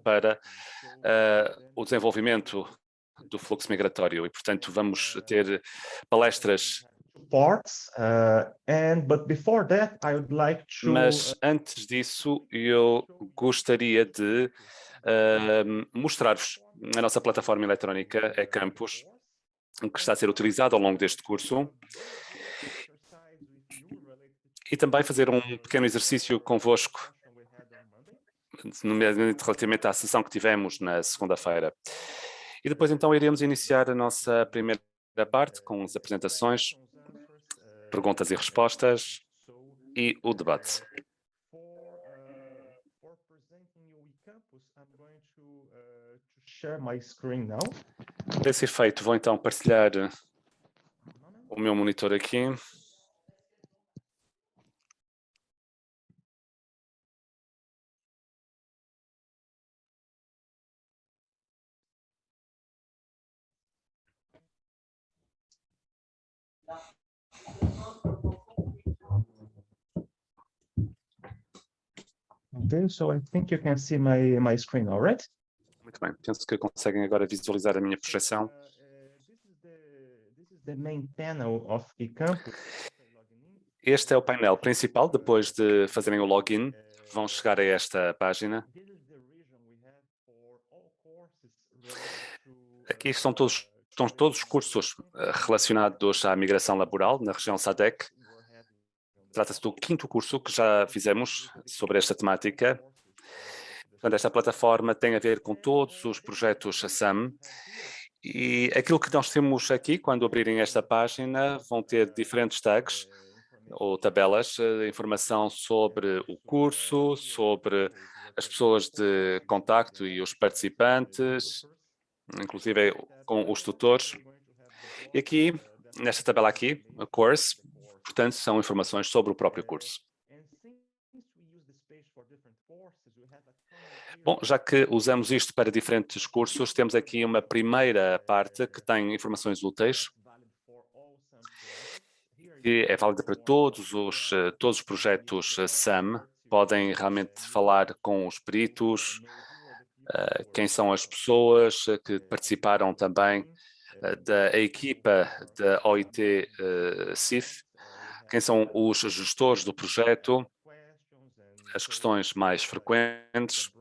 para o desenvolvimento do fluxo migratório e, portanto, vamos ter palestras. Parts, but before that, I would like to Mas antes disso, eu gostaria de mostrar-vos a nossa plataforma eletrónica eCampus, que está a ser utilizada ao longo deste curso, e também fazer um pequeno exercício convosco, nomeadamente relativamente à sessão que tivemos na segunda-feira. E depois então iremos iniciar a nossa primeira parte com as apresentações, perguntas e respostas e o debate. share my screen now. Para esse efeito, vou então partilhar o meu monitor aqui. Okay, so I think you can see my screen, all right? Muito bem, penso que conseguem agora visualizar a minha projeção. This is the main panel of eCampus. Este é o painel principal. Depois de fazerem o login, vão chegar a esta página. Aqui estão todos os cursos relacionados à migração laboral na região SADC. Trata-se do 5º curso que já fizemos sobre esta temática. Portanto, esta plataforma tem a ver com todos os projetos SAM. E aquilo que nós temos aqui, quando abrirem esta página, vão ter diferentes tags ou tabelas de informação sobre o curso, sobre as pessoas de contacto e os participantes, inclusive com os tutores. E aqui, nesta tabela aqui, a course, portanto, são informações sobre o próprio curso. Bom, já que usamos isto para diferentes cursos, temos aqui uma primeira parte que tem informações úteis, que é válida para todos os projetos SAM. Podem realmente falar com os peritos, quem são as pessoas que participaram também da equipa da OIT CIF, quem são os gestores do projeto, as questões mais frequentes.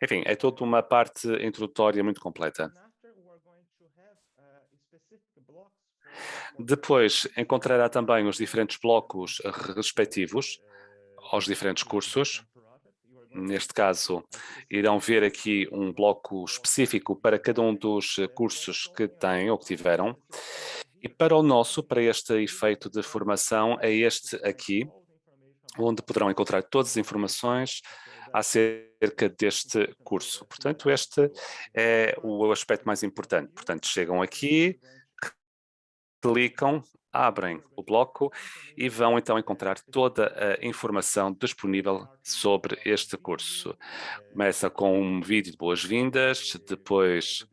Enfim, é toda uma parte introdutória muito completa. Depois encontrará também os diferentes blocos respectivos aos diferentes cursos. Neste caso, irão ver aqui um bloco específico para cada um dos cursos que têm ou que tiveram. E para o nosso, para este efeito de formação, é este aqui, onde poderão encontrar todas as informações acerca deste curso. Portanto, este é o aspecto mais importante. Portanto, chegam aqui, clicam, abrem o bloco e vão então encontrar toda a informação disponível sobre este curso. Começa com um vídeo de boas-vindas, depois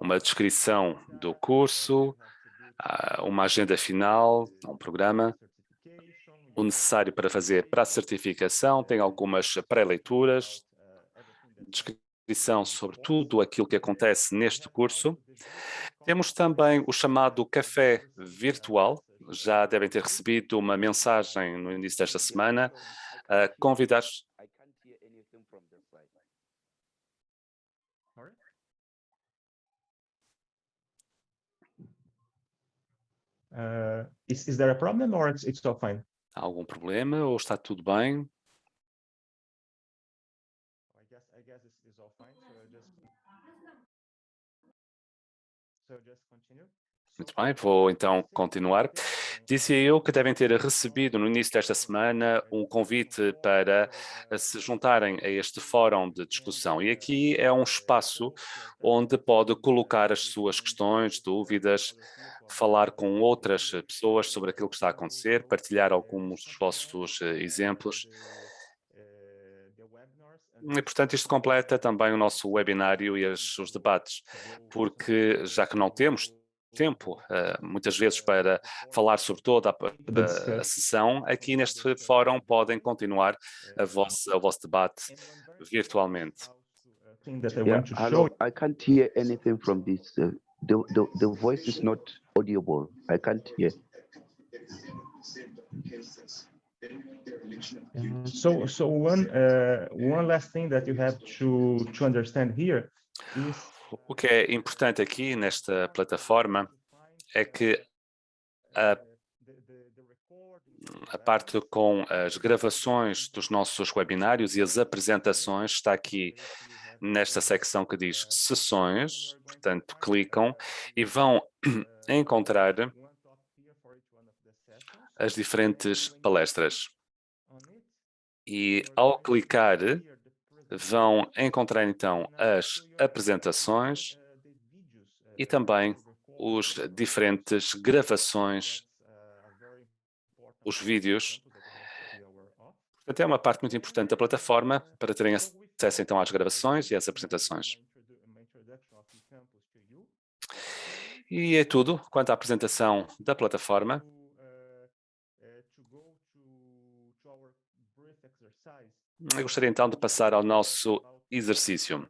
uma descrição do curso, uma agenda final, um programa, o necessário para fazer para a certificação, tem algumas pré-leituras, descrição sobre tudo aquilo que acontece neste curso. Temos também o chamado café virtual. Já devem ter recebido uma mensagem no início desta semana a convidar. Is there a problem or it's all fine? Há algum problema ou está tudo bem? I guess it's all fine. So just continue. Muito bem, vou então continuar. Dizia eu que devem ter recebido no início desta semana um convite para se juntarem a este fórum de discussão. E aqui é um espaço onde pode colocar as suas questões, dúvidas, falar com outras pessoas sobre aquilo que está a acontecer, partilhar alguns dos vossos exemplos. E, portanto, isto completa também o nosso webinário e os debates, porque já que não temos tempo, muitas vezes para falar sobre toda the a discussion. sessão, aqui neste fórum podem continuar o vosso debate virtualmente. Thing that I Yeah, want to show hello. I can't hear anything from this. The voice is not audible. I can't hear. So one last thing that you have to understand here is O que é importante aqui nesta plataforma é que a parte com as gravações dos nossos webinários e as apresentações está aqui nesta secção que diz sessões, portanto clicam e vão encontrar as diferentes palestras. E ao clicar vão encontrar então as apresentações e também os diferentes gravações, os vídeos. Portanto, é uma parte muito importante da plataforma para terem acesso então às gravações e às apresentações. E é tudo quanto à apresentação da plataforma. Eu gostaria então de passar ao nosso exercício,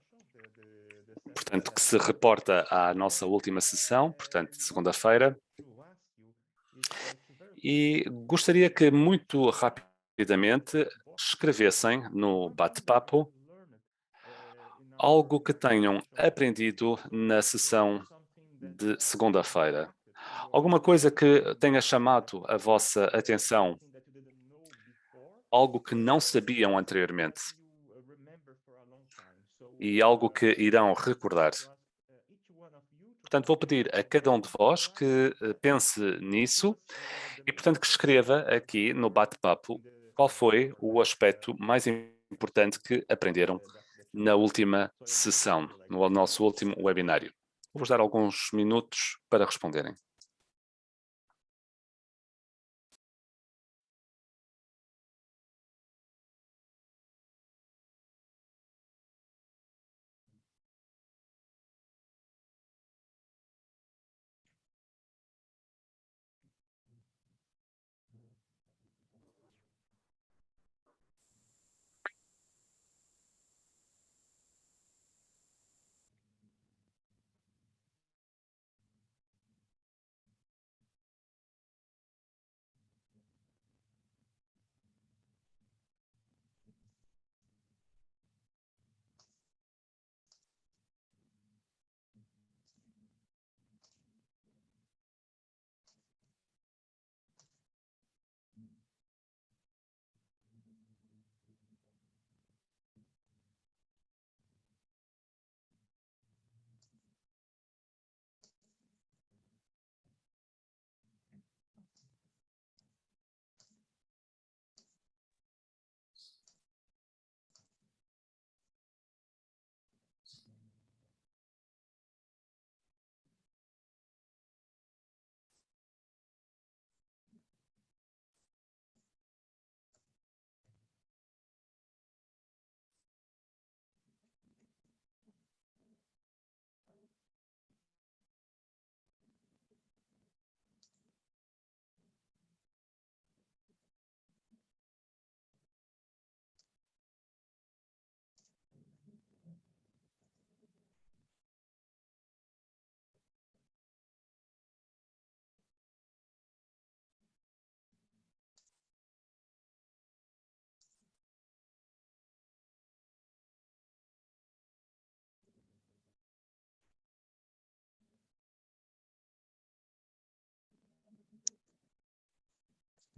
portanto, que se reporta à nossa última sessão, portanto, de segunda-feira. E gostaria que muito rapidamente escrevessem no bate-papo algo que tenham aprendido na sessão de segunda-feira. Alguma coisa que tenha chamado a vossa atenção, algo que não sabiam anteriormente e algo que irão recordar. Portanto, vou pedir a cada um de vós que pense nisso e, portanto, que escreva aqui no bate-papo qual foi o aspecto mais importante que aprenderam na última sessão, no nosso último webinário. Vou-vos dar alguns minutos para responderem.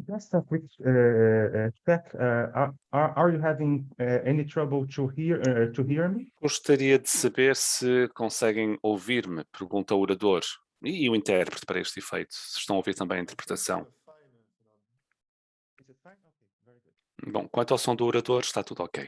just a quick check. Are you having any trouble to hear me? Gostaria de saber se conseguem ouvir-me, pergunta o orador. E o intérprete para este efeito, se estão a ouvir também a interpretação. Is it fine? Okay, very good. Bom, quanto ao som do orador, está tudo ok.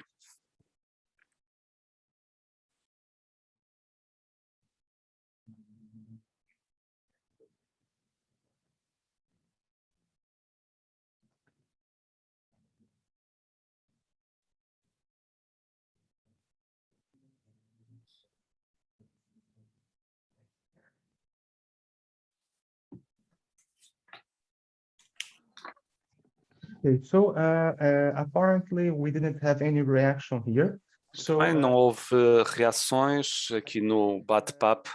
Okay, so apparently we didn't have any reaction here. So Bem, não houve reações aqui no bate-papo.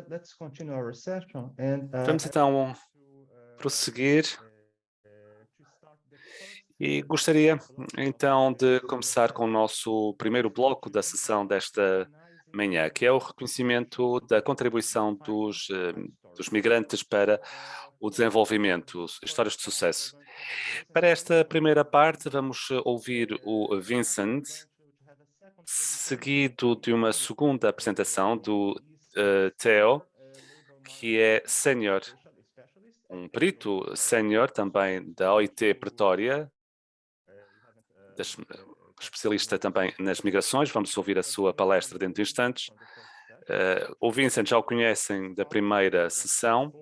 let's continue our session and Vamos então prosseguir e gostaria então de começar com o nosso primeiro bloco da sessão desta manhã, que é o reconhecimento da contribuição dos migrantes para o desenvolvimento, histórias de sucesso. Para esta primeira parte, vamos ouvir o Vincent, seguido de uma segunda apresentação do Theo, que é sénior, um perito sénior também da OIT Pretória, especialista também nas migrações. Vamos ouvir a sua palestra dentro de instantes. O Vincent já o conhecem da primeira sessão,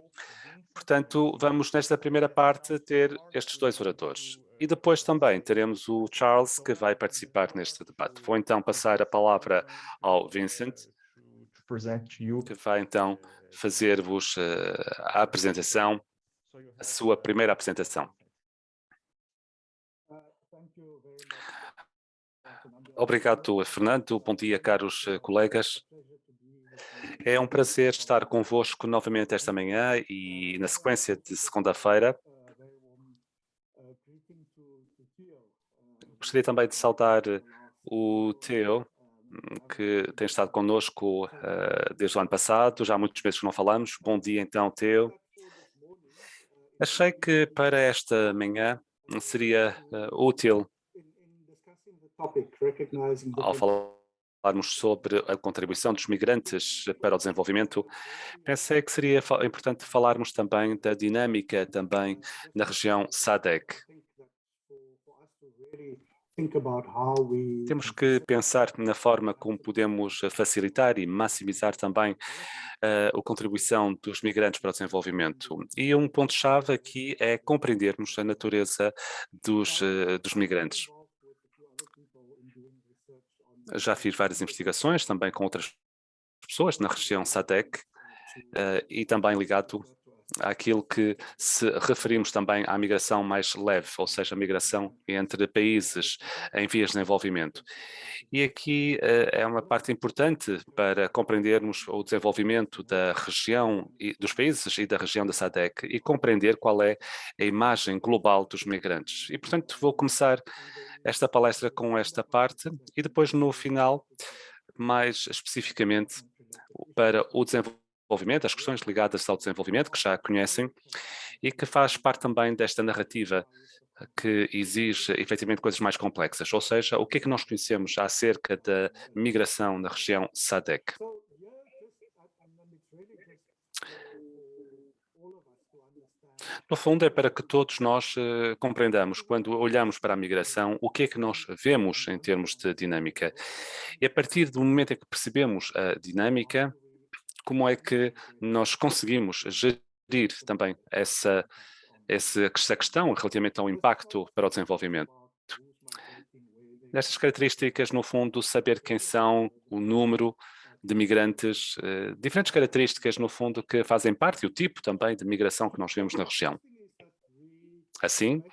portanto, vamos nesta primeira parte ter estes dois oradores. E depois também teremos o Charles, que vai participar neste debate. Vou então passar a palavra ao Vincent, que vai então fazer-vos a apresentação, a sua primeira apresentação. Obrigado, Fernando. Bom dia, caros colegas. É um prazer estar convosco novamente esta manhã e na sequência de segunda-feira. Gostaria também de saudar o Theo, que tem estado connosco desde o ano passado. Já há muitos meses que não falamos. Bom dia, então, Theo. Achei que para esta manhã seria útil, ao falarmos sobre a contribuição dos migrantes para o desenvolvimento, pensei que seria importante falarmos também da dinâmica também na região SADC. Temos que pensar na forma como podemos facilitar e maximizar também a contribuição dos migrantes para o desenvolvimento. E um ponto-chave aqui é compreendermos a natureza dos migrantes. Já fiz várias investigações também com outras pessoas na região SADC e também ligado àquilo que se referimos também à migração mais leve, ou seja, a migração entre países em vias de desenvolvimento. E aqui é uma parte importante para compreendermos o desenvolvimento da região e dos países e da região da SADC e compreender qual é a imagem global dos migrantes. E, portanto, vou começar esta palestra com esta parte e depois, no final, mais especificamente para o desenvolvimento, as questões ligadas ao desenvolvimento, que já conhecem, e que faz parte também desta narrativa que exige efetivamente coisas mais complexas, ou seja, o que é que nós conhecemos acerca da migração na região SADC. No fundo, é para que todos nós compreendamos, quando olhamos para a migração, o que é que nós vemos em termos de dinâmica. E a partir do momento em que percebemos a dinâmica, como é que nós conseguimos gerir também essa questão relativamente ao impacto para o desenvolvimento. Nestas características, no fundo, saber quem são, o número de migrantes, diferentes características, no fundo, que fazem parte e o tipo também de migração que nós vemos na região. Assim,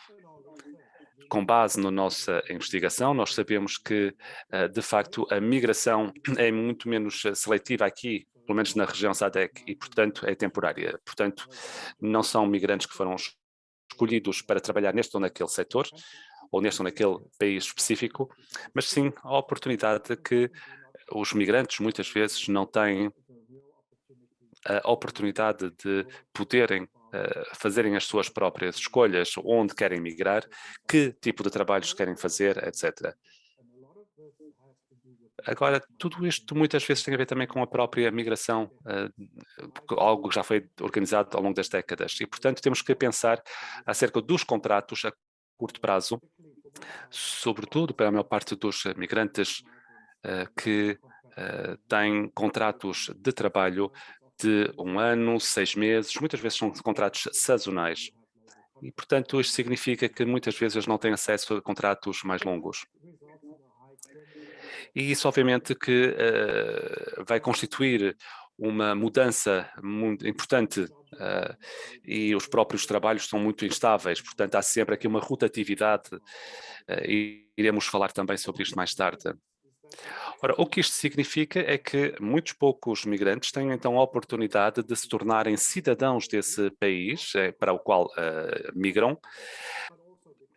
com base na nossa investigação, nós sabemos que, de facto, a migração é muito menos seletiva aqui, pelo menos na região SADC, e, portanto, é temporária. Portanto, não são migrantes que foram escolhidos para trabalhar neste ou naquele setor, ou neste ou naquele país específico, mas sim a oportunidade que os migrantes muitas vezes não têm a oportunidade de poderem fazerem as suas próprias escolhas, onde querem migrar, que tipo de trabalhos querem fazer, etc. Agora, tudo isto muitas vezes tem a ver também com a própria migração, algo que já foi organizado ao longo das décadas. E, portanto, temos que pensar acerca dos contratos a curto prazo, sobretudo para a maior parte dos migrantes que têm contratos de trabalho de 1 ano, 6 meses, muitas vezes são contratos sazonais. E, portanto, isto significa que muitas vezes eles não têm acesso a contratos mais longos. E isso, obviamente, que vai constituir uma mudança muito importante e os próprios trabalhos são muito instáveis, portanto há sempre aqui uma rotatividade e iremos falar também sobre isto mais tarde. Ora, o que isto significa é que muitos poucos migrantes têm então a oportunidade de se tornarem cidadãos desse país para o qual migram,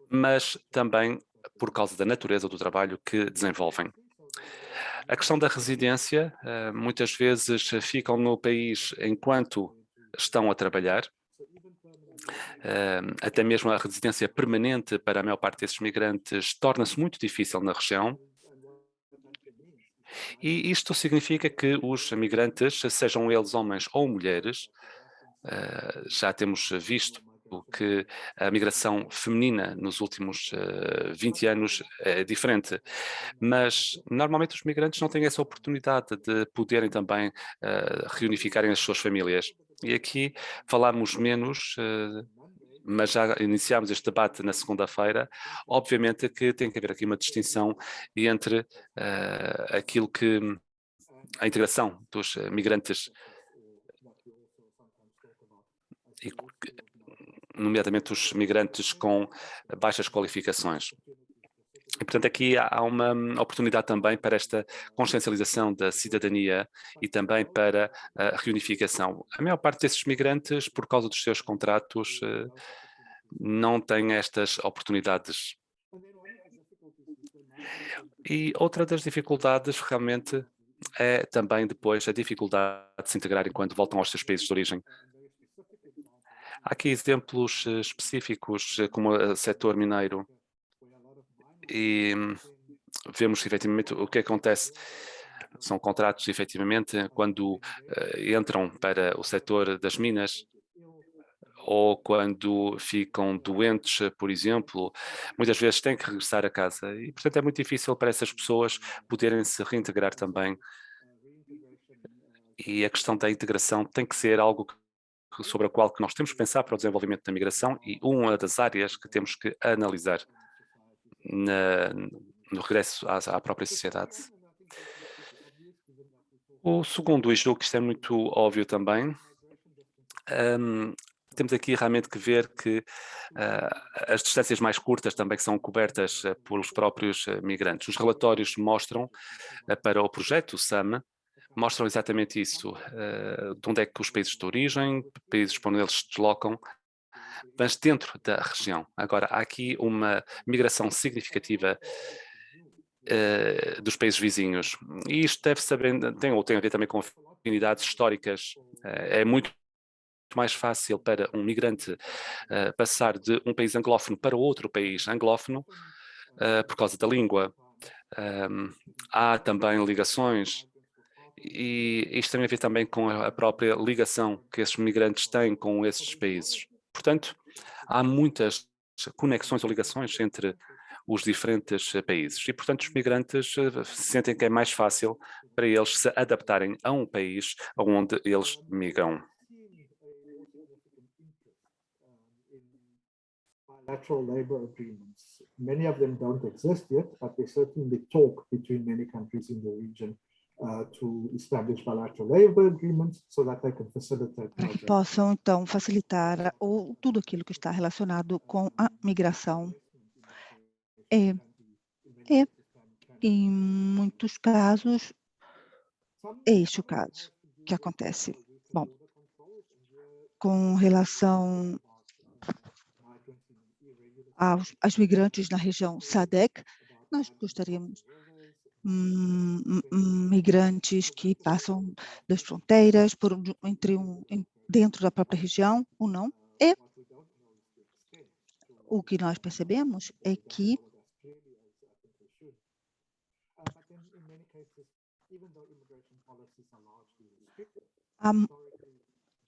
mas também por causa da natureza do trabalho que desenvolvem. A questão da residência, muitas vezes ficam no país enquanto estão a trabalhar, até mesmo a residência permanente para a maior parte desses migrantes torna-se muito difícil na região. E isto significa que os migrantes, sejam eles homens ou mulheres, já temos visto que a migração feminina nos últimos 20 anos é diferente, mas normalmente os migrantes não têm essa oportunidade de poderem também reunificarem as suas famílias. E aqui falamos menos, mas já iniciámos este debate na segunda-feira. Obviamente que tem que haver aqui uma distinção entre aquilo que a integração dos migrantes, nomeadamente os migrantes com baixas qualificações. E, portanto, aqui há uma oportunidade também para esta consciencialização da cidadania e também para a reunificação. A maior parte desses migrantes, por causa dos seus contratos, não têm estas oportunidades. E outra das dificuldades realmente é também depois a dificuldade de se integrarem quando voltam aos seus países de origem. Há aqui exemplos específicos, como o setor mineiro, e vemos efetivamente o que acontece. São contratos, efetivamente, quando entram para o setor das minas ou quando ficam doentes, por exemplo, muitas vezes têm que regressar a casa e, portanto, é muito difícil para essas pessoas poderem se reintegrar também. E a questão da integração tem que ser algo sobre a qual que nós temos que pensar para o desenvolvimento da migração e uma das áreas que temos que analisar no regresso à própria sociedade. O segundo, e julgo que isto é muito óbvio também, temos aqui realmente que ver que as distâncias mais curtas também são cobertas pelos próprios migrantes. Os relatórios mostram, para o projeto SAM, mostram exatamente isso, de onde é que os países de origem, países para onde eles se deslocam, mas dentro da região. Agora, há aqui uma migração significativa dos países vizinhos. E isto deve saber, tem a ver também com afinidades históricas. É muito mais fácil para um migrante passar de um país anglófono para outro país anglófono por causa da língua. Há também ligações e isto tem a ver também com a própria ligação que esses migrantes têm com esses países. Portanto, há muitas conexões ou ligações entre os diferentes países e, portanto, os migrantes sentem que é mais fácil para eles se adaptarem a um país onde eles migram. Bilateral labor agreements. Many of them don't exist yet, but they certainly talk between many countries in the region to establish bilateral labor agreements so that they can facilitate. Para que possam, então, facilitar tudo aquilo que está relacionado com a migração. Em muitos casos, é este o caso que acontece. Bom, com relação aos migrantes na região SADC, nós gostaríamos migrantes que passam das fronteiras dentro da própria região ou não. E o que nós percebemos é que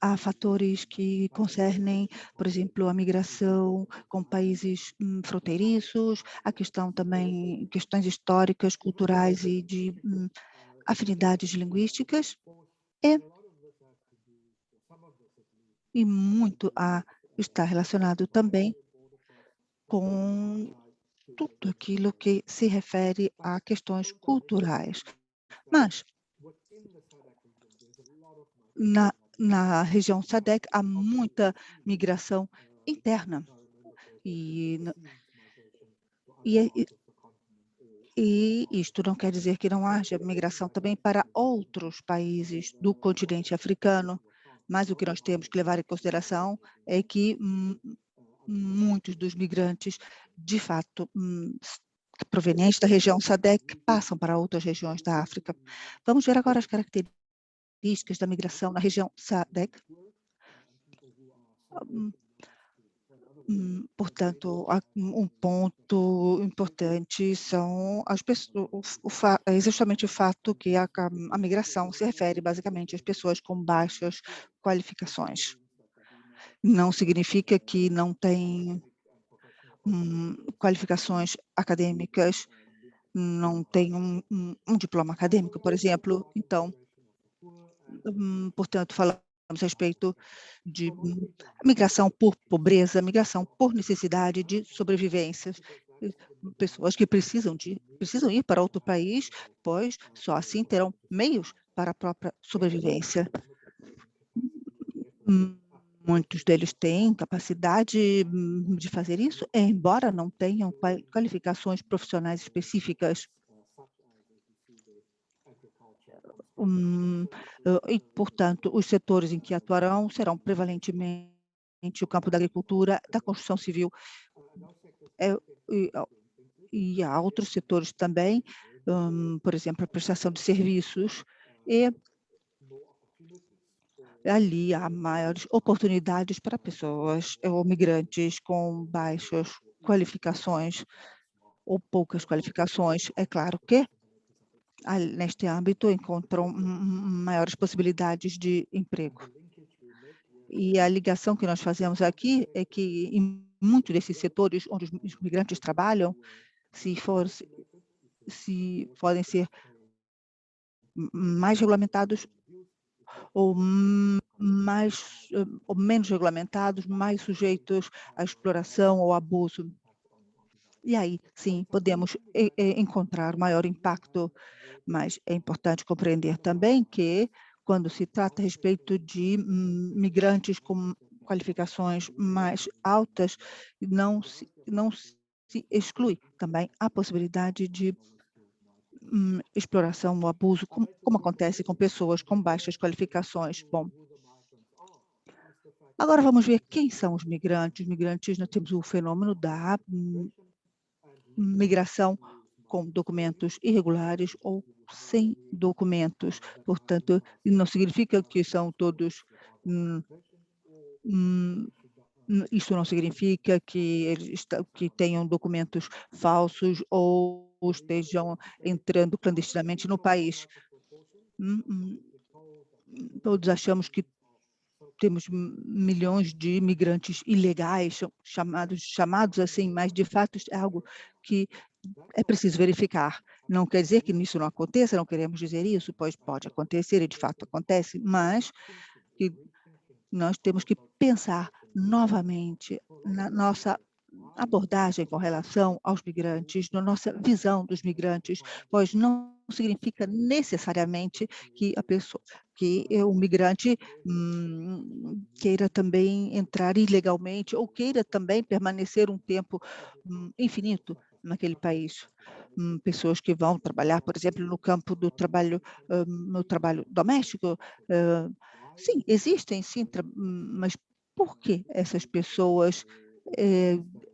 há fatores que concernem, por exemplo, a migração com países fronteiriços, a questão também, questões históricas, culturais e de afinidades linguísticas, e muito está relacionado também com tudo aquilo que se refere a questões culturais. Mas, na região SADC há muita migração interna. E isto não quer dizer que não haja migração também para outros países do continente africano, mas o que nós temos que levar em consideração é que muitos dos migrantes, de fato, provenientes da região SADC, passam para outras regiões da África. Vamos ver agora as características da migração na região SADC. Portanto, um ponto importante são as pessoas, é justamente o fato que a migração se refere basicamente às pessoas com baixas qualificações. Não significa que não tem qualificações acadêmicas, não tem um diploma acadêmico, por exemplo. Então, portanto, falamos a respeito de migração por pobreza, migração por necessidade de sobrevivência. Pessoas que precisam ir para outro país, pois só assim terão meios para a própria sobrevivência. Muitos deles têm capacidade de fazer isso, embora não tenham qualificações profissionais específicas. E, portanto, os setores em que atuarão serão prevalentemente o campo da agricultura, da construção civil, e há outros setores também, por exemplo, a prestação de serviços, e ali há maiores oportunidades para pessoas ou migrantes com baixas qualificações ou poucas qualificações. É claro que neste âmbito encontram maiores possibilidades de emprego. E a ligação que nós fazemos aqui é que em muitos desses setores onde os migrantes trabalham, se podem ser mais regulamentados ou menos regulamentados, mais sujeitos à exploração ou abuso. E aí, sim, podemos encontrar maior impacto, mas é importante compreender também que, quando se trata a respeito de migrantes com qualificações mais altas, não se exclui também a possibilidade de exploração ou abuso, como acontece com pessoas com baixas qualificações. Bom, agora vamos ver quem são os migrantes. Os migrantes, nós temos o fenômeno da migração com documentos irregulares ou sem documentos. Portanto, não significa que são todos isso não significa que eles que tenham documentos falsos ou estejam entrando clandestinamente no país. Todos achamos que temos milhões de imigrantes ilegais, chamados assim, mas de fato é algo que é preciso verificar. Não quer dizer que isso não aconteça, não queremos dizer isso, pois pode acontecer e de fato acontece, mas que nós temos que pensar novamente na nossa abordagem com relação aos migrantes, na nossa visão dos migrantes, pois não significa necessariamente que o migrante queira também entrar ilegalmente ou queira também permanecer um tempo infinito naquele país. Pessoas que vão trabalhar, por exemplo, no campo do trabalho, no trabalho doméstico, sim, existem, sim, mas por que essas pessoas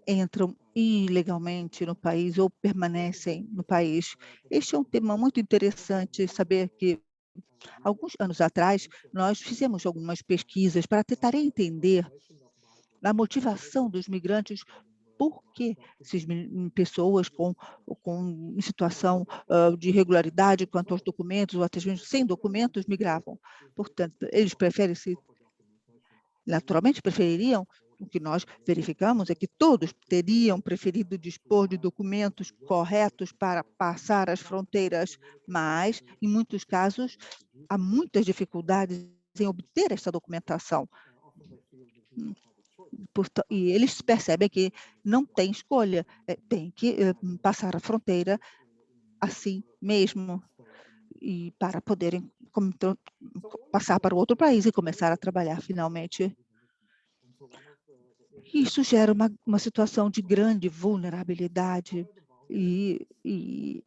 entram ilegalmente no país ou permanecem no país? Este é um tema muito interessante, saber que, alguns anos atrás, nós fizemos algumas pesquisas para tentar entender a motivação dos migrantes, por que essas pessoas em situação de irregularidade quanto aos documentos, ou até mesmo sem documentos, migravam. Portanto, eles naturalmente prefeririam, o que nós verificamos é que todos teriam preferido dispor de documentos corretos para passar as fronteiras, mas, em muitos casos, há muitas dificuldades em obter essa documentação. E eles percebem que não tem escolha, tem que passar a fronteira assim mesmo, e para poderem passar para o outro país e começar a trabalhar finalmente. Isso gera uma situação de grande vulnerabilidade e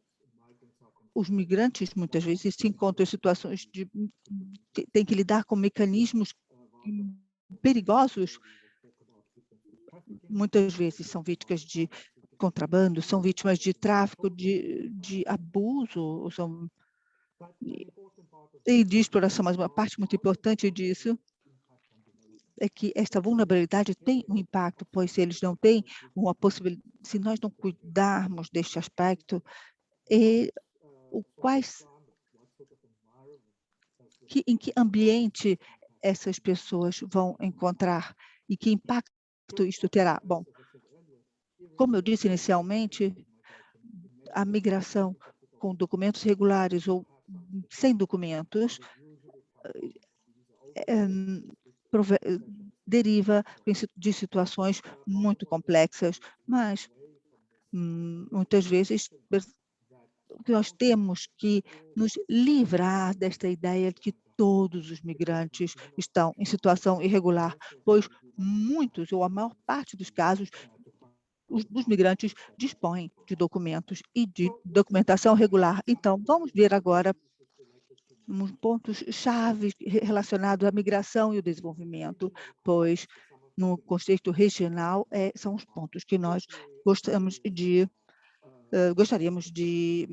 os migrantes, muitas vezes, se encontram em situações de tem que lidar com mecanismos perigosos. Muitas vezes são vítimas de contrabando, são vítimas de tráfico, de abuso, e de exploração. Mas uma parte muito importante disso é que esta vulnerabilidade tem um impacto, pois se eles não têm uma possibilidade, se nós não cuidarmos deste aspecto, em que ambiente essas pessoas vão encontrar e que impacto isto terá? Bom, como eu disse inicialmente, a migração com documentos regulares ou sem documentos deriva de situações muito complexas, mas muitas vezes nós temos que nos livrar desta ideia de que todos os migrantes estão em situação irregular, pois muitos, ou a maior parte dos casos, os migrantes dispõem de documentos e de documentação regular. Então, vamos ver agora uns pontos chaves relacionados à migração e o desenvolvimento, pois no contexto regional são os pontos que nós gostaríamos de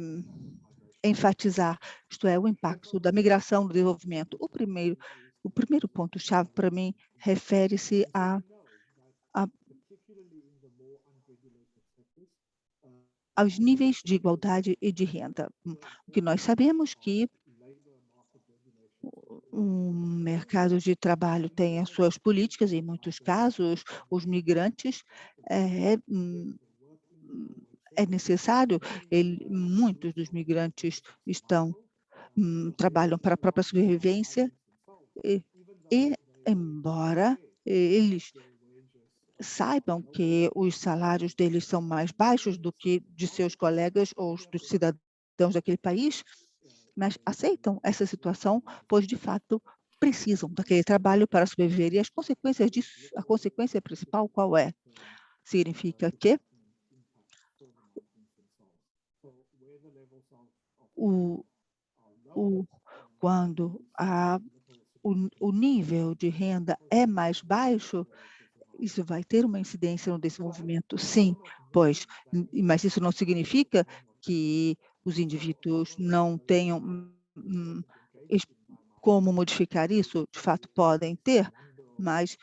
enfatizar, isto é, o impacto da migração no desenvolvimento. O primeiro ponto-chave para mim refere-se aos níveis de igualdade e de renda. O que nós sabemos que o mercado de trabalho tem as suas políticas, em muitos casos, os migrantes é necessário, muitos dos migrantes trabalham para a própria sobrevivência e embora eles saibam que os salários deles são mais baixos do que de seus colegas ou dos cidadãos daquele país, mas aceitam essa situação, pois, de fato, precisam daquele trabalho para sobreviver. E as consequências disso, a consequência principal qual é? Significa que quando o nível de renda é mais baixo, isso vai ter uma incidência no desenvolvimento, sim, mas isso não significa que os indivíduos não tenham como modificar isso, de fato podem ter, mas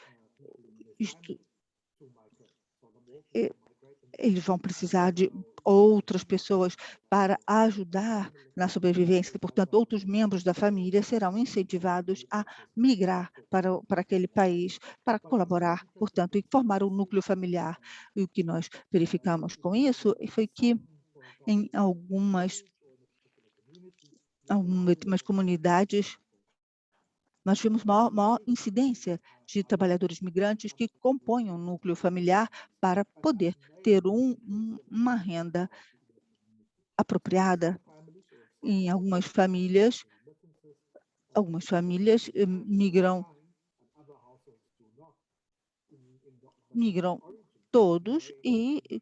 eles vão precisar de outras pessoas para ajudar na sobrevivência. Portanto, outros membros da família serão incentivados a migrar para aquele país, para colaborar, portanto, e formar um núcleo familiar. E o que nós verificamos com isso foi que em algumas comunidades nós tivemos maior incidência de trabalhadores migrantes que compõem um núcleo familiar para poder ter uma renda apropriada. Em algumas famílias migram todos e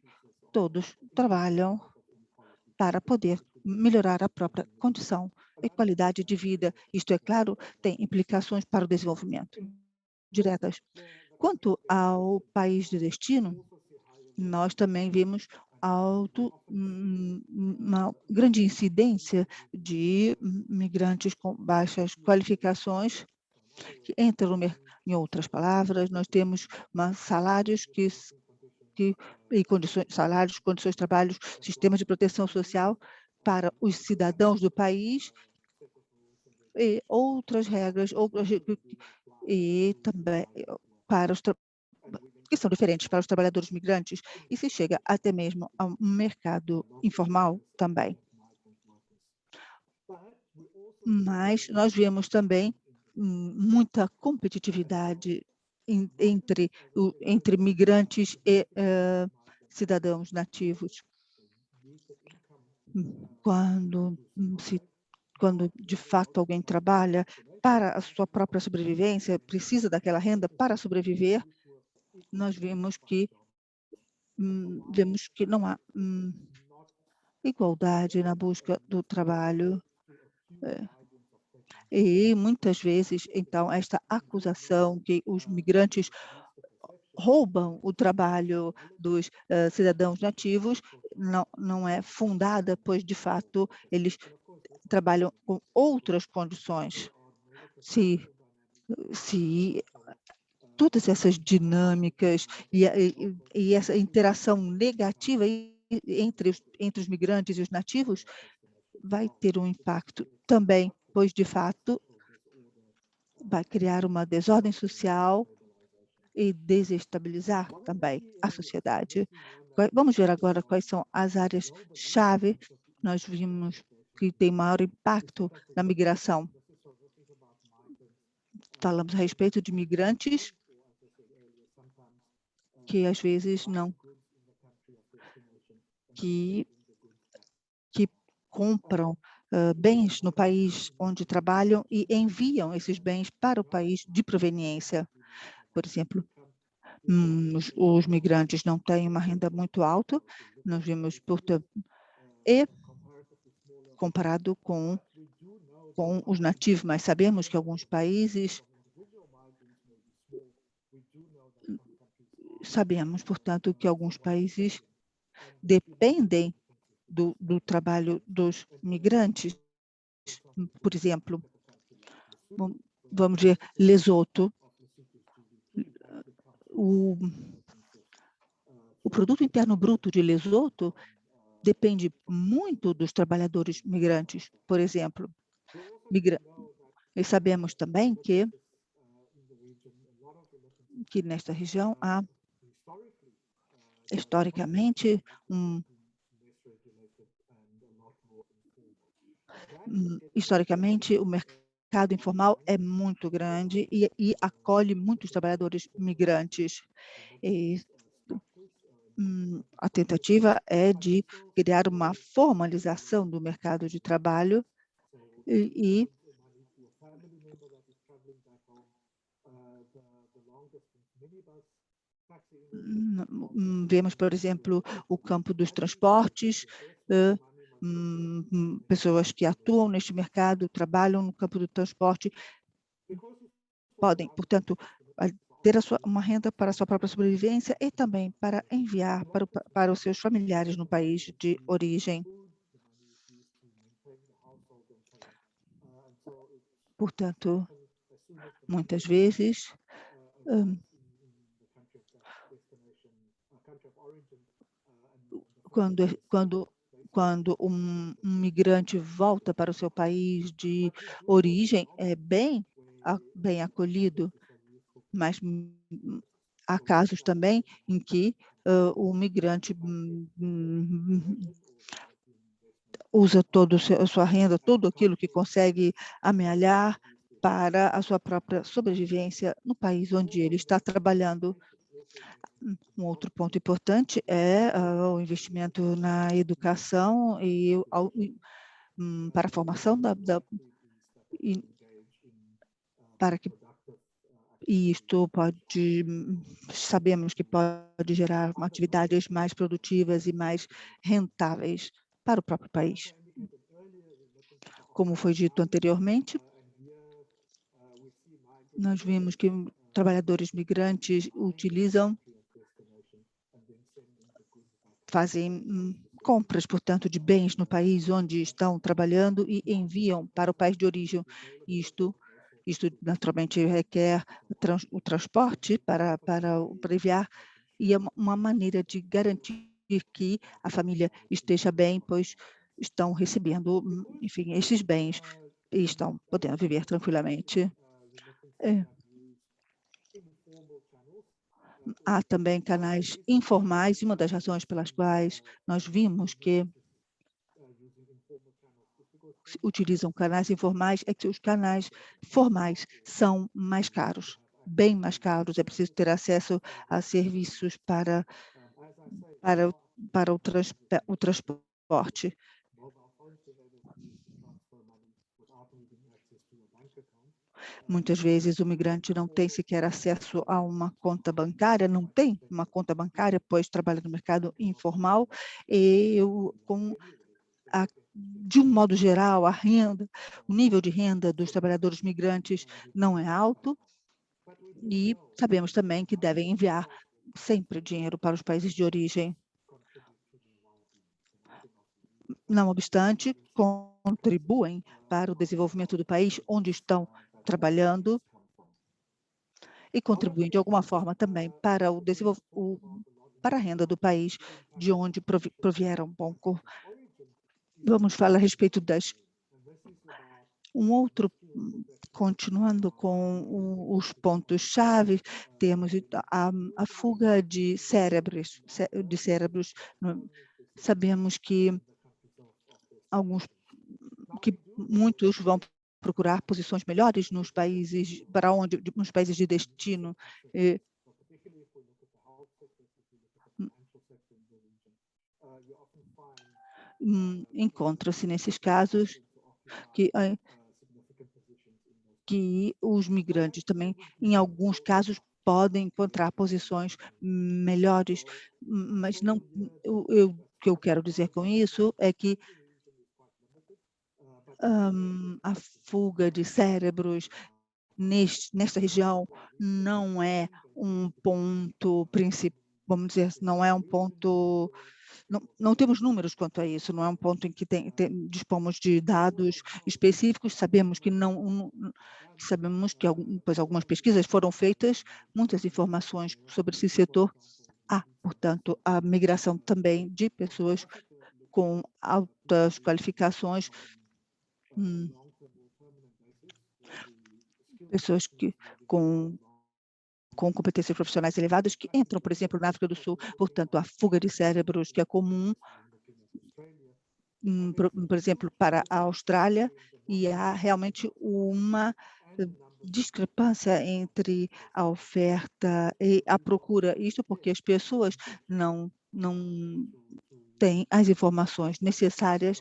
todos trabalham para poder melhorar a própria condição e qualidade de vida. Isto, é claro, tem implicações para o desenvolvimento diretas. Quanto ao país de destino, nós também vimos uma grande incidência de migrantes com baixas qualificações que entram em outras palavras, nós temos salários condições de trabalho, sistemas de proteção social para os cidadãos do país e outras regras, e também para que são diferentes para os trabalhadores migrantes, e se chega até mesmo a um mercado informal também. Mas nós vemos também muita competitividade entre migrantes e cidadãos nativos. Quando se quando de fato alguém trabalha para a sua própria sobrevivência, precisa daquela renda para sobreviver, nós vemos que não há igualdade na busca do trabalho. E muitas vezes, então, esta acusação que os migrantes roubam o trabalho dos cidadãos nativos não é fundada, pois, de fato, eles trabalham com outras condições. Se todas essas dinâmicas e essa interação negativa entre os migrantes e os nativos vai ter um impacto também, pois, de fato, vai criar uma desordem social e desestabilizar também a sociedade. Vamos ver agora quais são as áreas-chave. Nós vimos que tem maior impacto na migração. Falamos a respeito de migrantes que às vezes que compram bens no país onde trabalham e enviam esses bens para o país de proveniência. Por exemplo, os migrantes não têm uma renda muito alta, nós vimos, portanto, e comparado com os nativos, mas sabemos que alguns países, dependem do trabalho dos migrantes. Por exemplo, vamos ver Lesoto, o produto interno bruto de Lesoto depende muito dos trabalhadores migrantes, por exemplo. E sabemos também que nesta região há, historicamente, o mercado informal é muito grande e acolhe muitos trabalhadores migrantes. E a tentativa é de criar uma formalização do mercado de trabalho e vemos, por exemplo, o campo dos transportes, pessoas que atuam neste mercado, trabalham no campo do transporte, podem, portanto, ter uma renda para a sua própria sobrevivência e também para enviar para os seus familiares no país de origem. Portanto, muitas vezes, quando um migrante volta para o seu país de origem, é bem acolhido, mas há casos também em que o migrante usa toda a sua renda, tudo aquilo que consegue amealhar para a sua própria sobrevivência no país onde ele está trabalhando. Um outro ponto importante é o investimento na educação e para a formação para que isto sabemos que pode gerar atividades mais produtivas e mais rentáveis para o próprio país. Como foi dito anteriormente, nós vimos que trabalhadores migrantes fazem compras, portanto, de bens no país onde estão trabalhando e enviam para o país de origem. Isto naturalmente requer o transporte para enviar, e é uma maneira de garantir que a família esteja bem, pois estão recebendo, enfim, esses bens e estão podendo viver tranquilamente. Há também canais informais, e uma das razões pelas quais nós vimos que se utilizam canais informais é que os canais formais são mais caros, bem mais caros. É preciso ter acesso a serviços para o transporte. Muitas vezes o migrante não tem sequer acesso a uma conta bancária, não tem uma conta bancária, pois trabalha no mercado informal, e de um modo geral, o nível de renda dos trabalhadores migrantes não é alto, e sabemos também que devem enviar sempre dinheiro para os países de origem. Não obstante, contribuem para o desenvolvimento do país onde estão trabalhando e contribuem de alguma forma também para para a renda do país de onde provieram. Bom, vamos falar a respeito continuando com os pontos-chave, temos a fuga de cérebros. Sabemos que muitos vão procurar posições melhores nos países nos países de destino. Encontra-se nesses casos que os migrantes também, em alguns casos, podem encontrar posições melhores, mas não. O que eu quero dizer com isso é que a fuga de cérebros nesta região não é um ponto principal, vamos dizer, não é um ponto. Não temos números quanto a isso, não é um ponto em que dispomos de dados específicos, sabemos que pois algumas pesquisas foram feitas, muitas informações sobre esse setor. Portanto, a migração também de pessoas com altas qualificações, pessoas com competências profissionais elevadas que entram, por exemplo, na África do Sul. Portanto, a fuga de cérebros que é comum, por exemplo, para a Austrália, e há realmente uma discrepância entre a oferta e a procura. Isso porque as pessoas não têm as informações necessárias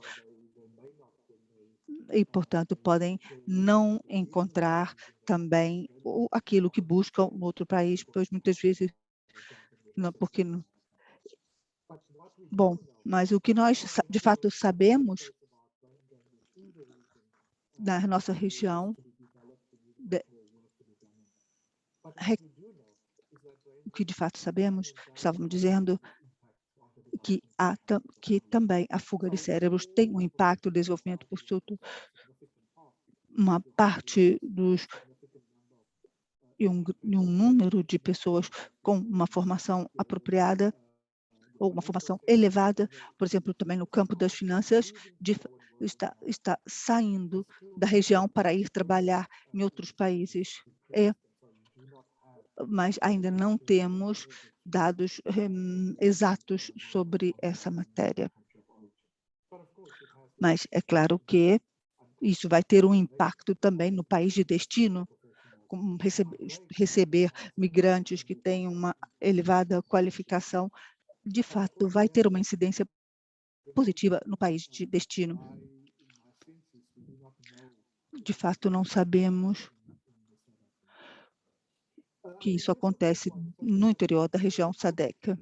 e, portanto, podem não encontrar também aquilo que buscam no outro país, pois muitas vezes Bom, mas o que nós de fato sabemos na nossa região, o que de fato sabemos, estávamos dizendo que também a fuga de cérebros tem um impacto no desenvolvimento, portanto, uma parte e um número de pessoas com uma formação apropriada ou uma formação elevada, por exemplo, também no campo das finanças, está saindo da região para ir trabalhar em outros países. Mas ainda não temos dados exatos sobre essa matéria. Mas é claro que isso vai ter um impacto também no país de destino, como receber migrantes que têm uma elevada qualificação, de fato, vai ter uma incidência positiva no país de destino. De fato, não sabemos que isso acontece no interior da região SADC.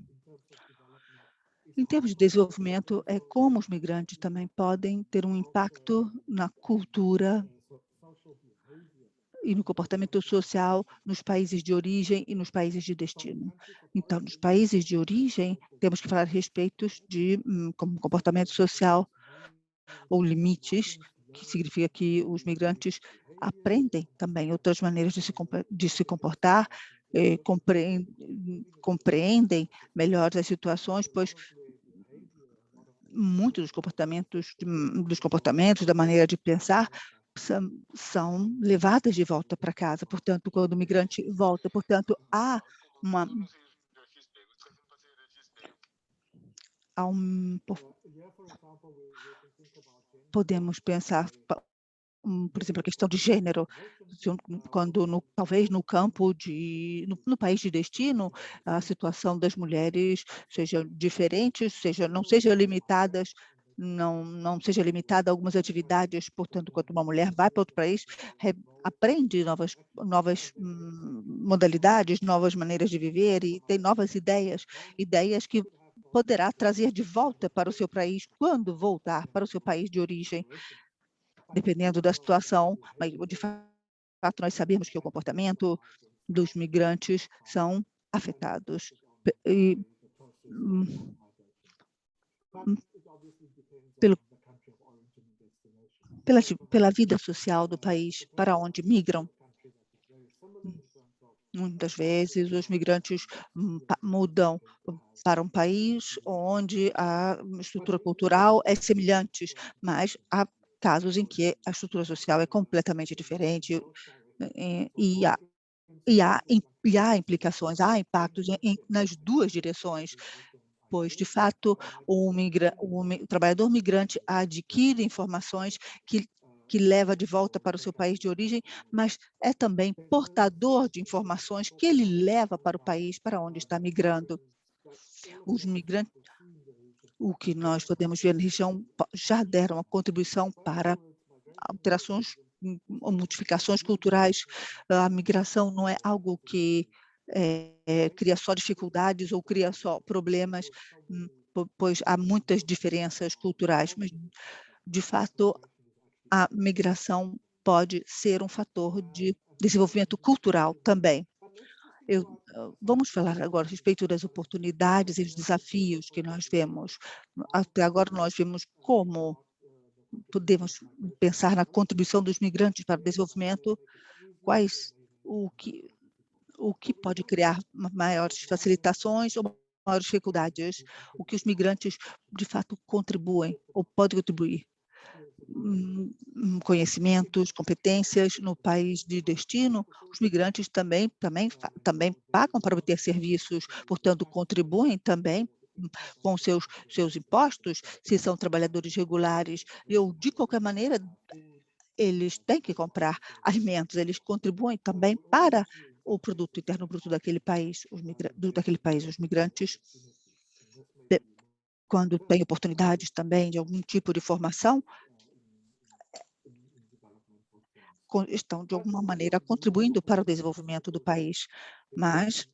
Em termos de desenvolvimento, é como os migrantes também podem ter um impacto na cultura e no comportamento social nos países de origem e nos países de destino. Então, nos países de origem, temos que falar a respeito de comportamento social ou limites, que significa que os migrantes aprendem também outras maneiras de se comportar, compreendem melhor as situações, pois muitos dos comportamentos, da maneira de pensar, são levadas de volta para casa. Portanto, quando o migrante volta, portanto, podemos pensar, por exemplo, a questão de gênero, quando talvez no país de destino, a situação das mulheres seja diferente, não seja limitada não seja limitada a algumas atividades. Portanto, quando uma mulher vai para outro país, aprende novas modalidades, novas maneiras de viver e tem novas ideias que poderá trazer de volta para o seu país quando voltar para o seu país de origem, dependendo da situação. Mas, de fato, nós sabemos que o comportamento dos migrantes são afetados. E, pela vida social do país para onde migram. Muitas vezes os migrantes mudam para um país onde a estrutura cultural é semelhante, mas há casos em que a estrutura social é completamente diferente e há implicações, há impactos nas duas direções, pois, de fato, o trabalhador migrante adquire informações que leva de volta para o seu país de origem, mas é também portador de informações que ele leva para o país para onde está migrando. Os migrantes, o que nós podemos ver na região, já deram uma contribuição para alterações ou modificações culturais. A migração não é algo que cria só dificuldades ou cria só problemas, pois há muitas diferenças culturais, mas, de fato, a migração pode ser um fator de desenvolvimento cultural também. Vamos falar agora a respeito das oportunidades e dos desafios que nós vemos. Até agora nós vimos como podemos pensar na contribuição dos migrantes para o desenvolvimento, o que pode criar maiores facilitações ou maiores dificuldades, o que os migrantes, de fato, contribuem ou podem contribuir. Conhecimentos, competências no país de destino, os migrantes também pagam para obter serviços, portanto, contribuem também com seus impostos, se são trabalhadores regulares, de qualquer maneira, eles têm que comprar alimentos, eles contribuem também para o produto interno bruto daquele país, os migrantes, quando têm oportunidades também de algum tipo de formação, estão, de alguma maneira, contribuindo para o desenvolvimento do país, mas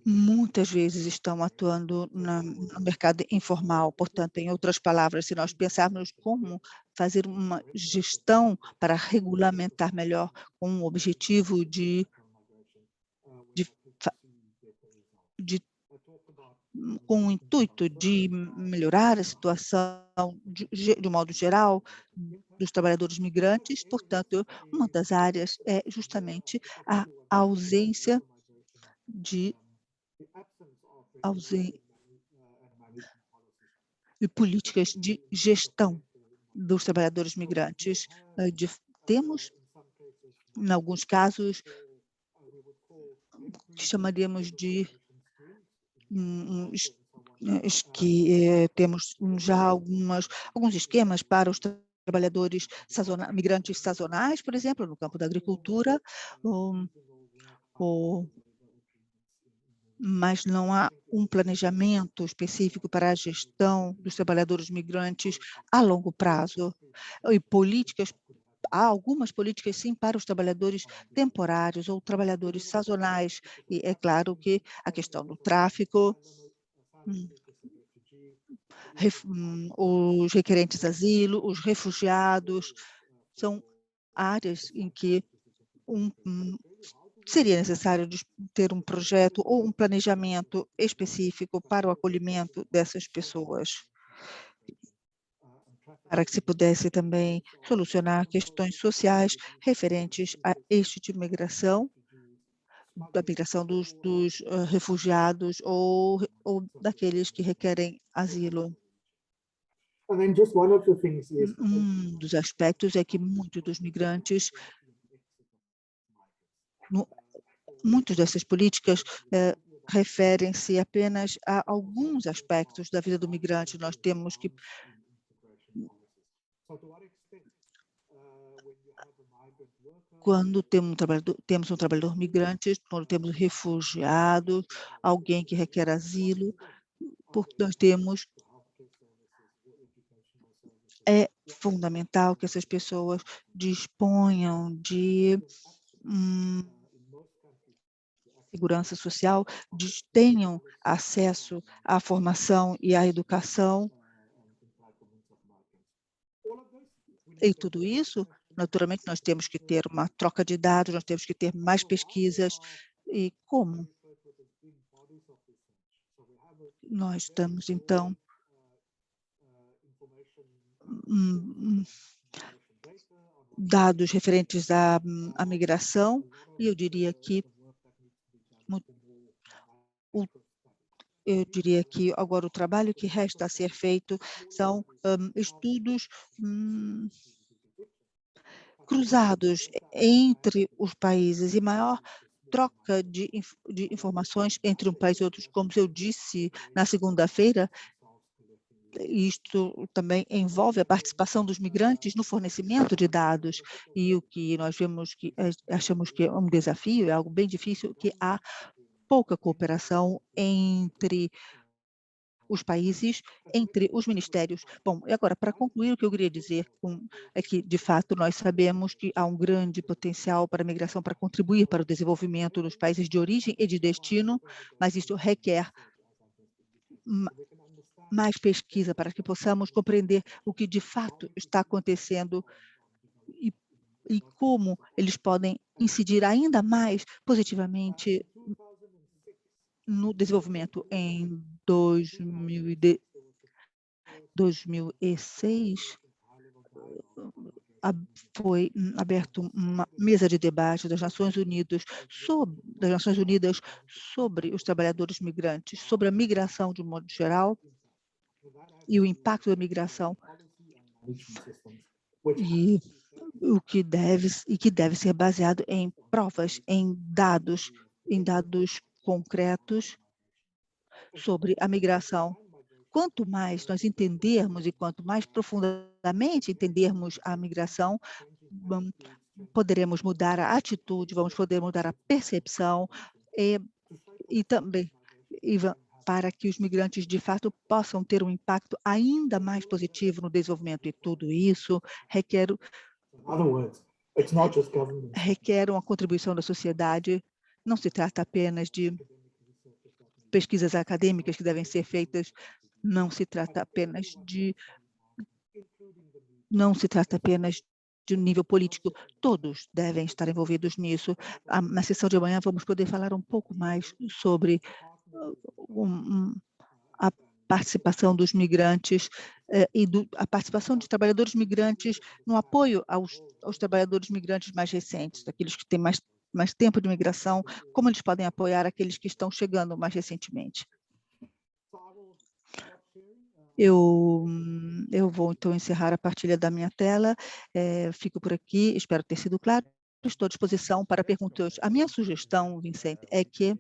muitas vezes estão atuando no mercado informal. Portanto, em outras palavras, se nós pensarmos como fazer uma gestão para regulamentar melhor com o objetivo com o intuito de melhorar a situação de modo geral dos trabalhadores migrantes, portanto, uma das áreas é justamente a ausência de políticas de gestão dos trabalhadores migrantes. Temos, em alguns casos, que chamaríamos de temos já alguns esquemas para os trabalhadores migrantes sazonais, por exemplo, no campo da agricultura, mas não há um planejamento específico para a gestão dos trabalhadores migrantes a longo prazo. E há algumas políticas, sim, para os trabalhadores temporários ou trabalhadores sazonais. E é claro que a questão do tráfico, os requerentes de asilo, os refugiados, são áreas em que seria necessário ter um projeto ou um planejamento específico para o acolhimento dessas pessoas, para que se pudesse também solucionar questões sociais referentes a este tipo de migração, da migração dos refugiados ou daqueles que requerem asilo. Dos aspectos é que muitos dos migrantes, muitas dessas políticas referem-se apenas a alguns aspectos da vida do migrante. Nós temos que quando temos um trabalhador migrante, quando temos refugiados, alguém que requer asilo, porque nós temos é fundamental que essas pessoas disponham de segurança social, tenham acesso à formação e à educação. E tudo isso, naturalmente, nós temos que ter uma troca de dados, nós temos que ter mais pesquisas. E como nós estamos, então, dados referentes à migração, e eu diria que agora o trabalho que resta a ser feito são estudos cruzados entre os países e maior troca de informações entre um país e outros. Como eu disse na segunda-feira, isto também envolve a participação dos migrantes no fornecimento de dados, e o que nós vemos que achamos que é um desafio, é algo bem difícil, que há pouca cooperação entre os países, entre os ministérios. Bom, e agora, para concluir, o que eu queria dizer é que, de fato, nós sabemos que há um grande potencial para a migração, para contribuir para o desenvolvimento dos países de origem e de destino, mas isso requer mais pesquisa para que possamos compreender o que, de fato, está acontecendo e como eles podem incidir ainda mais positivamente no desenvolvimento. Em 2006, foi aberto uma mesa de debate das Nações Unidas sobre os trabalhadores migrantes, sobre a migração de um modo geral e o impacto da migração, e que deve ser baseado em provas, em dados concretos sobre a migração. Quanto mais nós entendermos e quanto mais profundamente entendermos a migração, poderemos mudar a atitude, vamos poder mudar a percepção e também para que os migrantes, de fato, possam ter um impacto ainda mais positivo no desenvolvimento. E tudo isso requer uma contribuição da sociedade. Não se trata apenas de pesquisas acadêmicas que devem ser feitas, não se trata apenas de um nível político, todos devem estar envolvidos nisso. Na sessão de amanhã vamos poder falar um pouco mais sobre a participação dos migrantes e a participação de trabalhadores migrantes no apoio aos trabalhadores migrantes mais recentes, aqueles que têm mais tempo de migração, como eles podem apoiar aqueles que estão chegando mais recentemente. Eu vou, então, encerrar a partilha da minha tela. Fico por aqui, espero ter sido claro. Estou à disposição para perguntas. A minha sugestão, Vicente, é que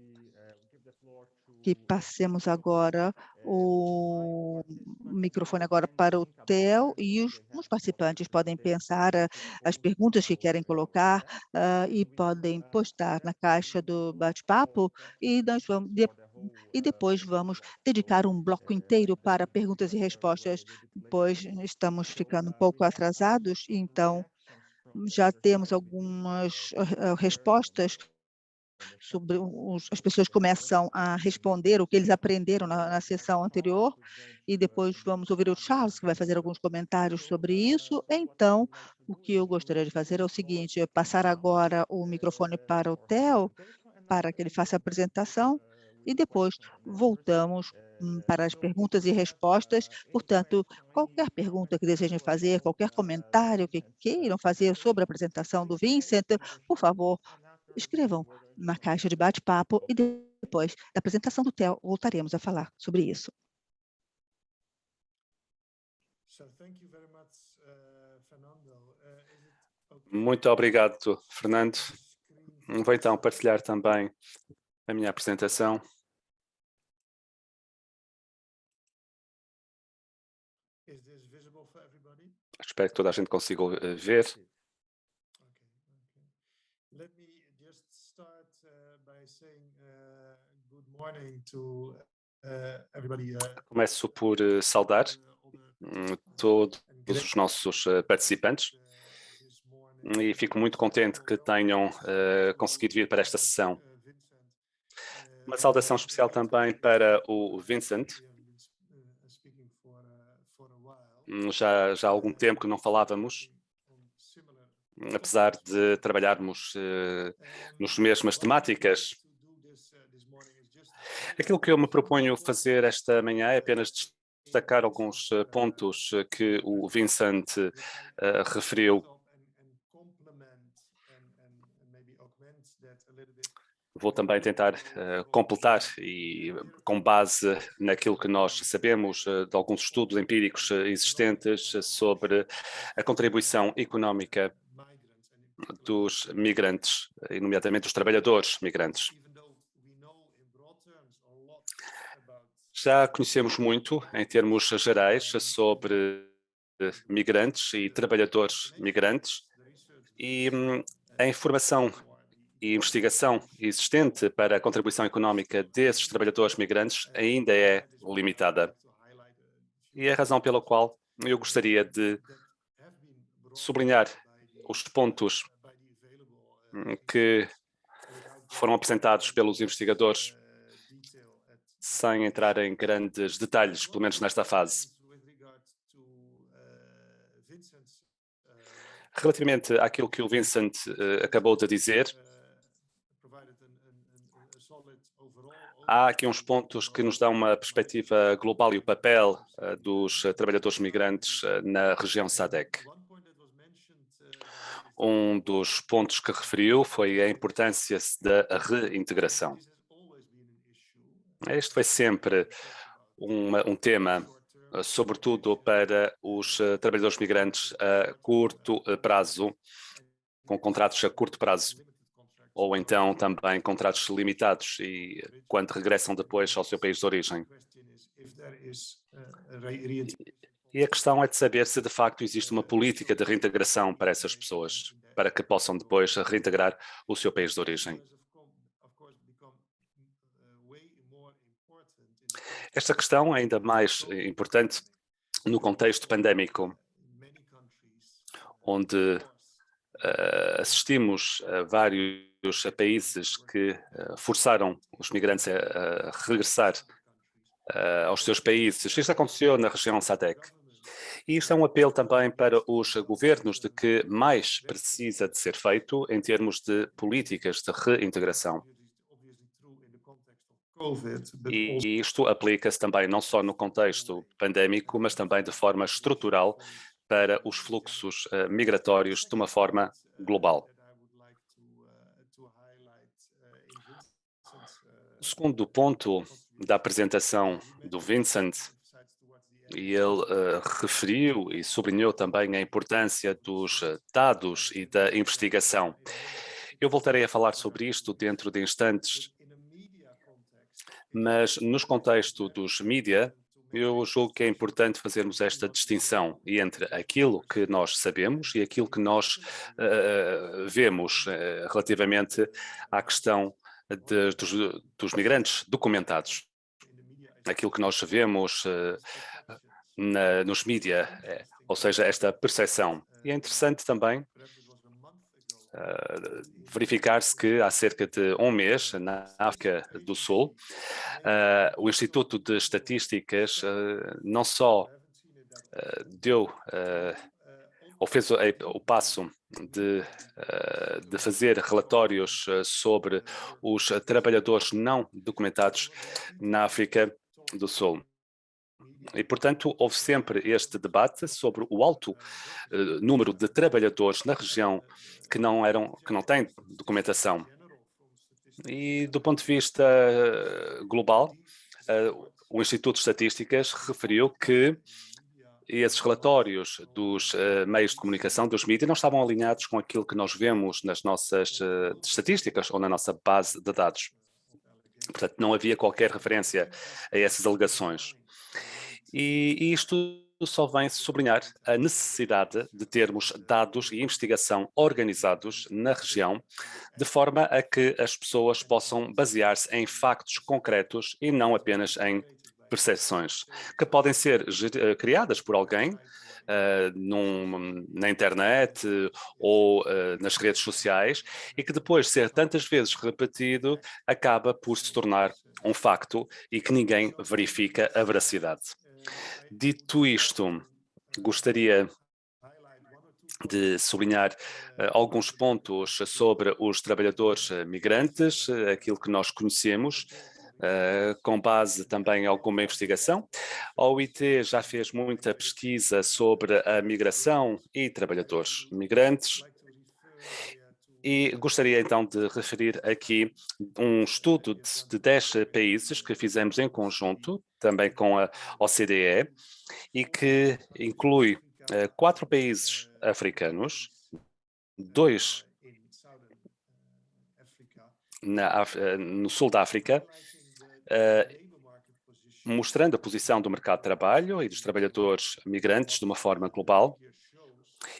passemos agora o microfone agora para o Theo, e os participantes podem pensar as perguntas que querem colocar e podem postar na caixa do bate-papo, e depois vamos dedicar um bloco inteiro para perguntas e respostas, pois estamos ficando um pouco atrasados, então já temos algumas respostas sobre as pessoas começam a responder o que eles aprenderam na sessão anterior, e depois vamos ouvir o Charles, que vai fazer alguns comentários sobre isso. Então, o que eu gostaria de fazer é o seguinte, é passar agora o microfone para o Theo, para que ele faça a apresentação, e depois voltamos para as perguntas e respostas. Portanto, qualquer pergunta que desejem fazer, qualquer comentário que queiram fazer sobre a apresentação do Vincent, por favor, escrevam na caixa de bate-papo, e depois da apresentação do Theo, voltaremos a falar sobre isso. Muito obrigado, Fernando. Vou então partilhar também a minha apresentação. Espero que toda a gente consiga ver. Começo por saudar todos os nossos participantes e fico muito contente que tenham conseguido vir para esta sessão. Uma saudação especial também para o Vincent. Já há algum tempo que não falávamos, apesar de trabalharmos nas mesmas temáticas. Aquilo que eu me proponho fazer esta manhã é apenas destacar alguns pontos que o Vincent referiu. Vou também tentar completar e com base naquilo que nós sabemos de alguns estudos empíricos existentes sobre a contribuição económica dos migrantes, e nomeadamente dos trabalhadores migrantes. Já conhecemos muito, em termos gerais, sobre migrantes e trabalhadores migrantes e a informação e investigação existente para a contribuição económica desses trabalhadores migrantes ainda é limitada. E é a razão pela qual eu gostaria de sublinhar os pontos que foram apresentados pelos investigadores sem entrar em grandes detalhes, pelo menos nesta fase. Relativamente àquilo que o Vincent acabou de dizer, há aqui uns pontos que nos dão uma perspectiva global e o papel dos trabalhadores migrantes na região SADC. Um dos pontos que referiu foi a importância da reintegração. Este foi sempre um tema, sobretudo para os trabalhadores migrantes a curto prazo, com contratos a curto prazo, ou então também contratos limitados e quando regressam depois ao seu país de origem. E a questão é de saber se de facto existe uma política de reintegração para essas pessoas, para que possam depois reintegrar o seu país de origem. Esta questão é ainda mais importante no contexto pandémico, onde assistimos a vários países que forçaram os migrantes a regressar aos seus países. Isto aconteceu na região SADC. E isto é um apelo também para os governos de que mais precisa de ser feito em termos de políticas de reintegração. E isto aplica-se também não só no contexto pandémico, mas também de forma estrutural para os fluxos migratórios de uma forma global. O segundo ponto da apresentação do Vincent, e ele referiu e sublinhou também a importância dos dados e da investigação. Eu voltarei a falar sobre isto dentro de instantes, mas nos contextos dos mídia, eu julgo que é importante fazermos esta distinção entre aquilo que nós sabemos e aquilo que nós vemos relativamente à questão dos migrantes documentados. Aquilo que nós vemos nos mídia, ou seja, esta percepção. E é interessante também verificar-se que há cerca de um mês, na África do Sul, o Instituto de Estatísticas não só deu ou fez o passo de fazer relatórios sobre os trabalhadores não documentados na África do Sul. E, portanto, houve sempre este debate sobre o alto número de trabalhadores na região que não têm documentação. E, do ponto de vista global, o Instituto de Estatísticas referiu que esses relatórios dos meios de comunicação, dos mídias, não estavam alinhados com aquilo que nós vemos nas nossas estatísticas ou na nossa base de dados. Portanto, não havia qualquer referência a essas alegações. E isto só vem sublinhar a necessidade de termos dados e investigação organizados na região, de forma a que as pessoas possam basear-se em factos concretos e não apenas em percepções, que podem ser criadas por alguém na internet ou nas redes sociais, e que depois de ser tantas vezes repetido, acaba por se tornar um facto e que ninguém verifica a veracidade. Dito isto, gostaria de sublinhar alguns pontos sobre os trabalhadores migrantes, aquilo que nós conhecemos, com base também em alguma investigação. A OIT já fez muita pesquisa sobre a migração e trabalhadores migrantes. E gostaria então de referir aqui um estudo de 10 países que fizemos em conjunto, também com a OCDE, e que inclui 4 países africanos, 2 no sul da África, mostrando a posição do mercado de trabalho e dos trabalhadores migrantes de uma forma global.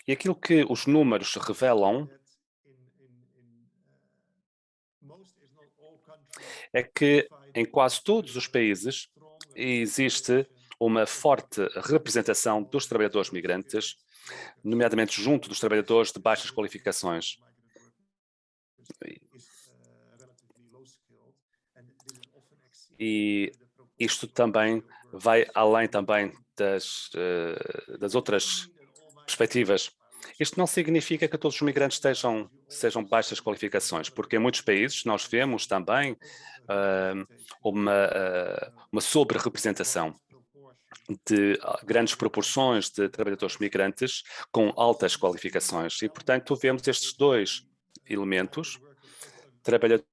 E aquilo que os números revelam é que em quase todos os países existe uma forte representação dos trabalhadores migrantes, nomeadamente junto dos trabalhadores de baixas qualificações. E isto também vai além também das outras perspectivas. Isto não significa que todos os migrantes sejam baixas qualificações, porque em muitos países nós vemos também uma sobre-representação de grandes proporções de trabalhadores migrantes com altas qualificações. E, portanto, vemos estes dois elementos, trabalhadores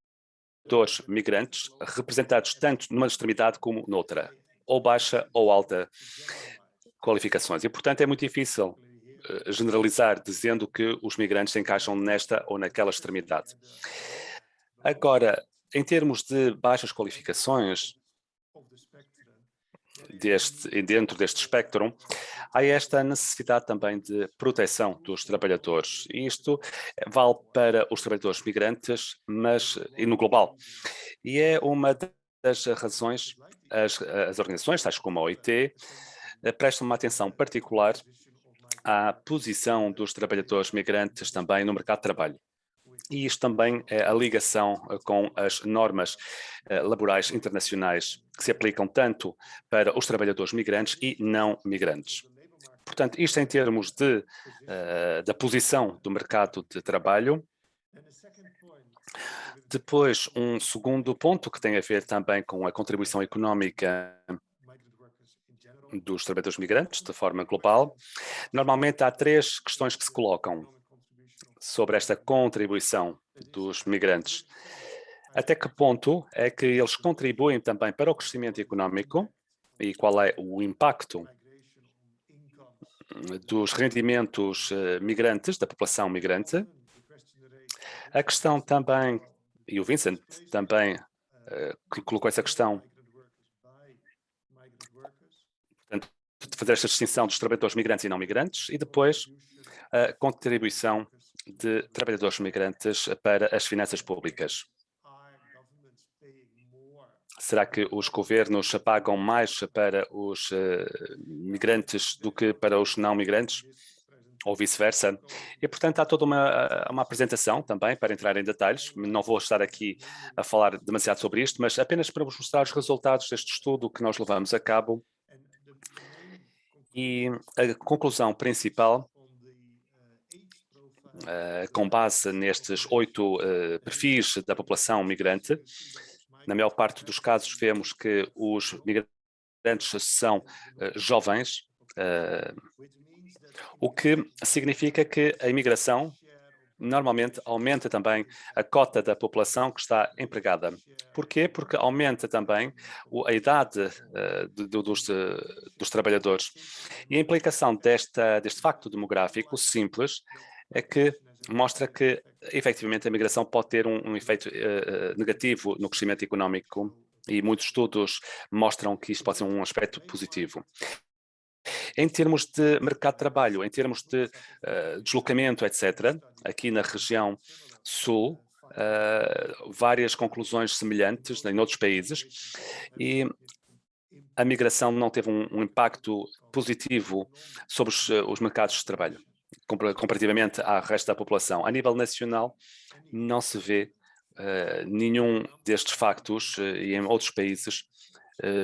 migrantes, representados tanto numa extremidade como noutra, ou baixa ou alta qualificações. E, portanto, é muito difícil generalizar dizendo que os migrantes se encaixam nesta ou naquela extremidade. Agora, em termos de baixas qualificações, dentro deste espectro, há esta necessidade também de proteção dos trabalhadores. E isto vale para os trabalhadores migrantes, e no global. E é uma das razões, as organizações, tais como a OIT, prestam uma atenção particular à posição dos trabalhadores migrantes também no mercado de trabalho. E isto também é a ligação com as normas laborais internacionais que se aplicam tanto para os trabalhadores migrantes e não migrantes. Portanto, isto em termos da posição do mercado de trabalho. Depois, um segundo ponto que tem a ver também com a contribuição económica dos trabalhadores migrantes de forma global. Normalmente há 3 questões que se colocam sobre esta contribuição dos migrantes. Até que ponto é que eles contribuem também para o crescimento económico e qual é o impacto dos rendimentos migrantes, da população migrante? A questão também, e o Vincent também colocou essa questão, portanto, de fazer esta distinção dos trabalhadores migrantes e não migrantes, e depois a contribuição de trabalhadores migrantes para as finanças públicas. Será que os governos pagam mais para os migrantes do que para os não migrantes? Ou vice-versa? E, portanto, há toda uma apresentação também para entrar em detalhes. Não vou estar aqui a falar demasiado sobre isto, mas apenas para vos mostrar os resultados deste estudo que nós levamos a cabo. E a conclusão principal, com base nestes 8 perfis da população migrante, na maior parte dos casos vemos que os migrantes são jovens, o que significa que a imigração normalmente aumenta também a cota da população que está empregada. Porquê? Porque aumenta também a idade dos trabalhadores. E a implicação deste facto demográfico simples é que mostra que, efetivamente, a migração pode ter um efeito negativo no crescimento económico, e muitos estudos mostram que isto pode ser um aspecto positivo. Em termos de mercado de trabalho, em termos de deslocamento, etc., aqui na região sul, várias conclusões semelhantes em outros países, e a migração não teve um impacto positivo sobre os mercados de trabalho, comparativamente ao resto da população. A nível nacional, não se vê nenhum destes factos e em outros países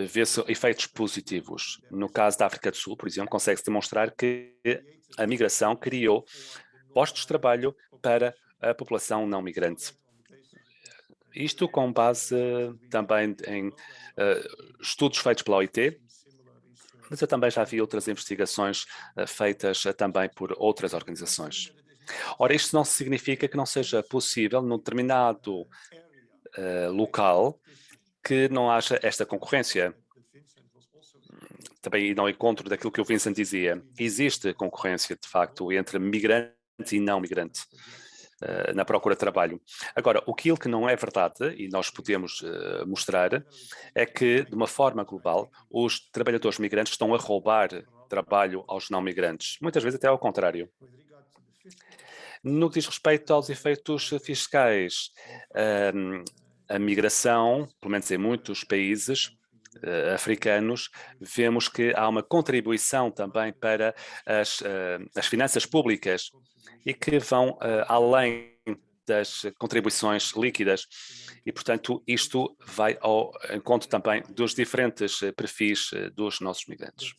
vê-se efeitos positivos. No caso da África do Sul, por exemplo, consegue-se demonstrar que a migração criou postos de trabalho para a população não migrante. Isto com base também em estudos feitos pela OIT, mas eu também já vi outras investigações feitas também por outras organizações. Ora, isto não significa que não seja possível, num determinado local, que não haja esta concorrência. Também não encontro daquilo que o Vincent dizia. Existe concorrência, de facto, entre migrante e não migrante na procura de trabalho. Agora, aquilo que não é verdade, e nós podemos mostrar, é que, de uma forma global, os trabalhadores migrantes estão a roubar trabalho aos não migrantes. Muitas vezes até ao contrário. No que diz respeito aos efeitos fiscais, a migração, pelo menos em muitos países africanos, vemos que há uma contribuição também para as finanças públicas e que vão além das contribuições líquidas. E, portanto, isto vai ao encontro também dos diferentes perfis dos nossos migrantes.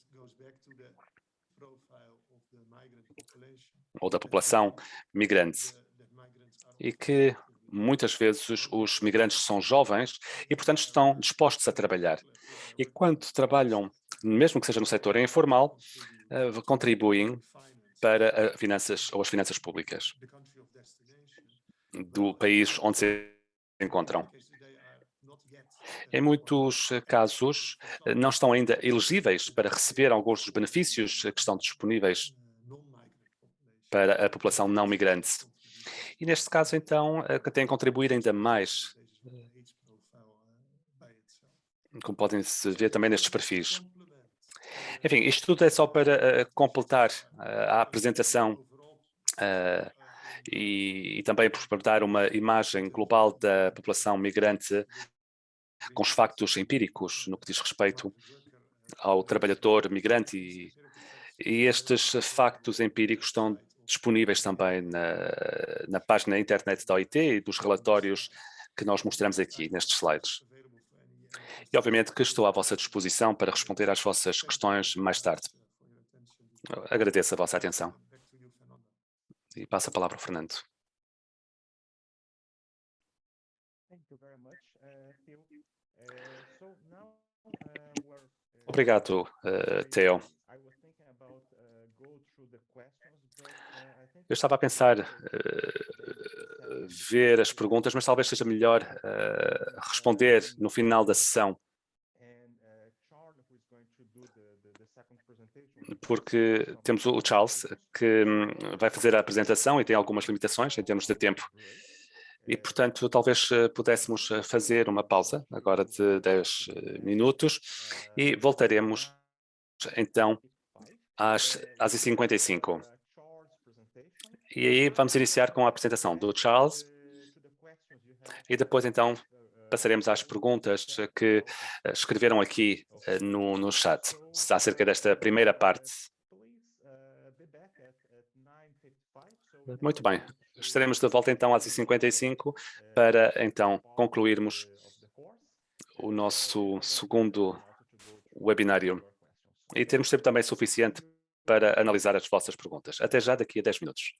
Ou da população migrante. E que muitas vezes os migrantes são jovens e, portanto, estão dispostos a trabalhar. E quando trabalham, mesmo que seja no setor informal, contribuem para as finanças públicas do país onde se encontram. Em muitos casos, não estão ainda elegíveis para receber alguns dos benefícios que estão disponíveis para a população não migrante. E neste caso, então, que tem a contribuir ainda mais, como podem se ver também nestes perfis. Enfim, isto tudo é só para completar a apresentação e também para dar uma imagem global da população migrante com os factos empíricos no que diz respeito ao trabalhador migrante e estes factos empíricos estão disponíveis também na página internet da OIT e dos relatórios que nós mostramos aqui nestes slides. E obviamente que estou à vossa disposição para responder às vossas questões mais tarde. Agradeço a vossa atenção. E passo a palavra ao Fernando. Obrigado, Theo. Eu estava a pensar ver as perguntas, mas talvez seja melhor responder no final da sessão. Porque temos o Charles, que vai fazer a apresentação e tem algumas limitações em termos de tempo. E, portanto, talvez pudéssemos fazer uma pausa, agora de 10 minutos, e voltaremos, então, às 55. E aí vamos iniciar com a apresentação do Charles e depois, então, passaremos às perguntas que escreveram aqui no chat, acerca desta primeira parte. Muito bem. Estaremos de volta, então, às 55 para, então, concluirmos o nosso segundo webinário e termos tempo também suficiente para analisar as vossas perguntas. Até já, daqui a 10 minutos.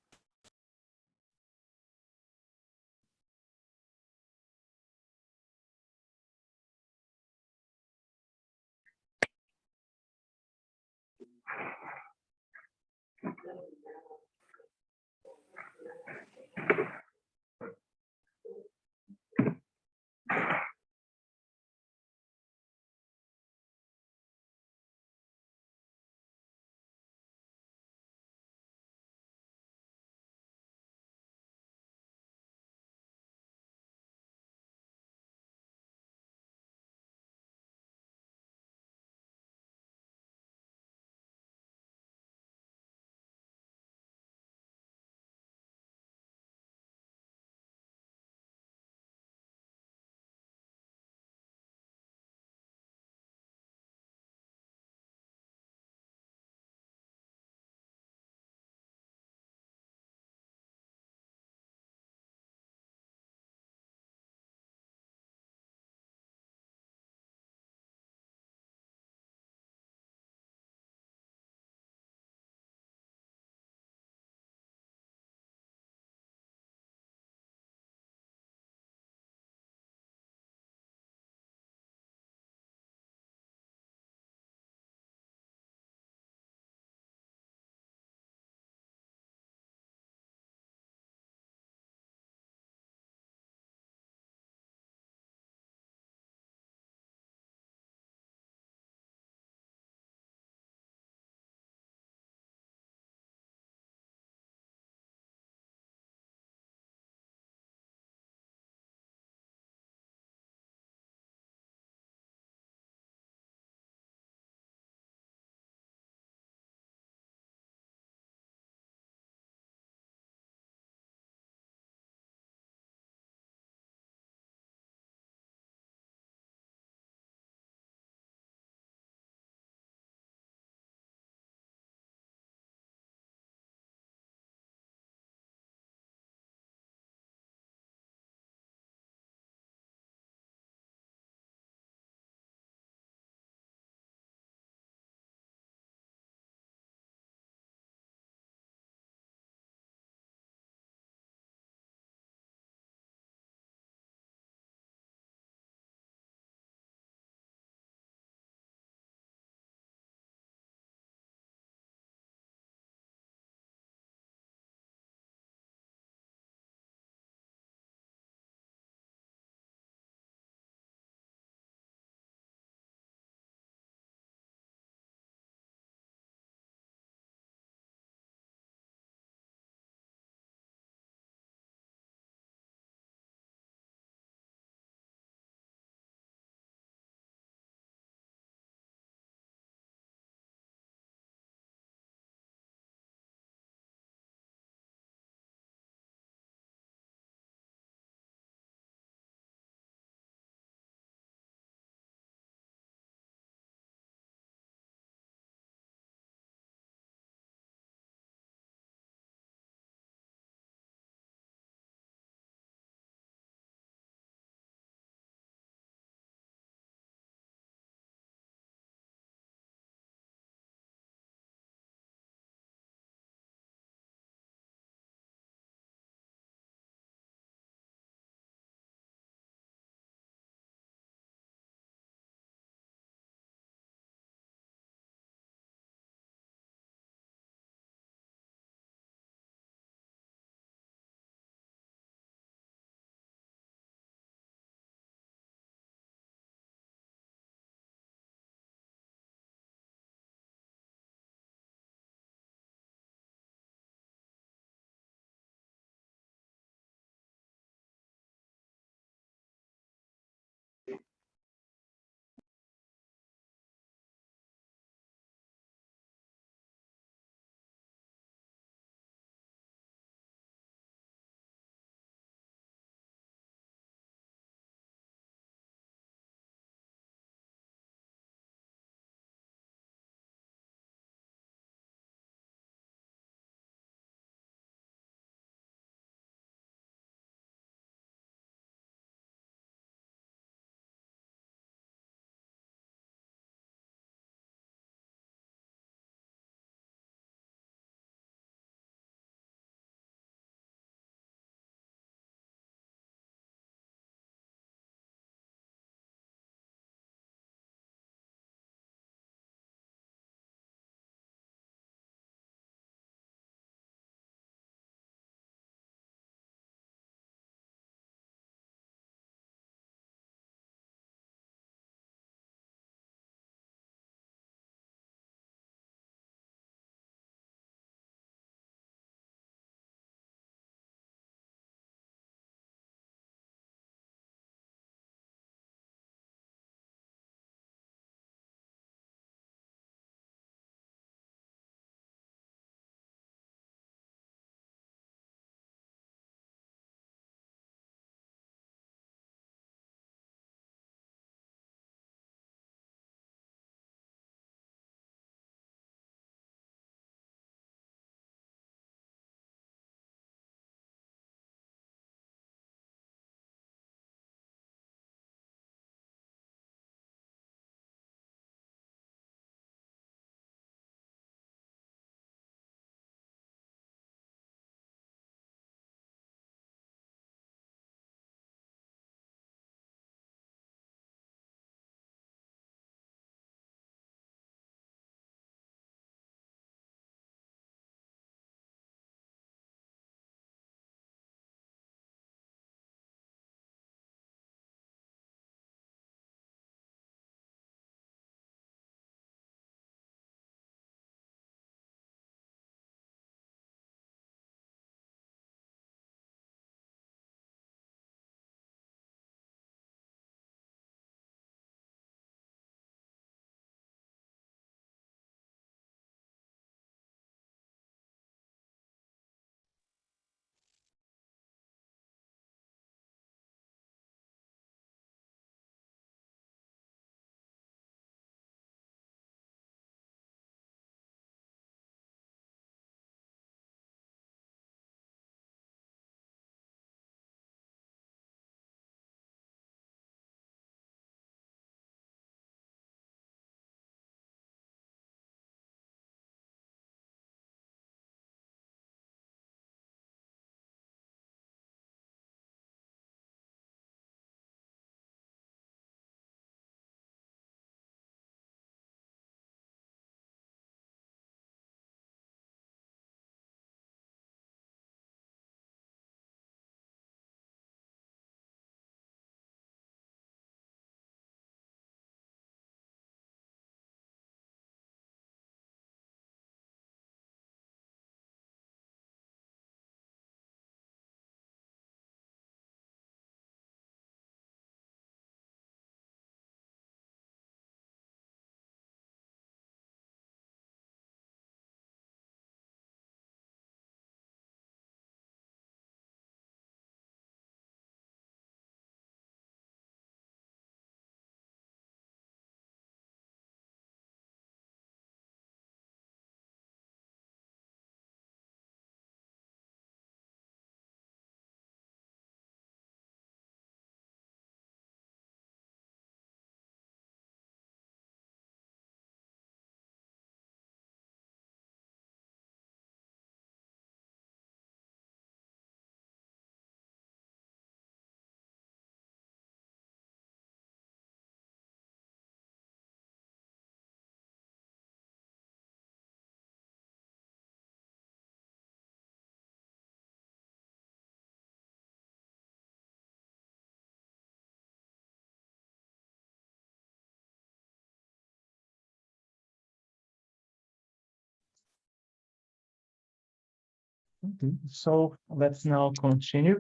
So let's now continue.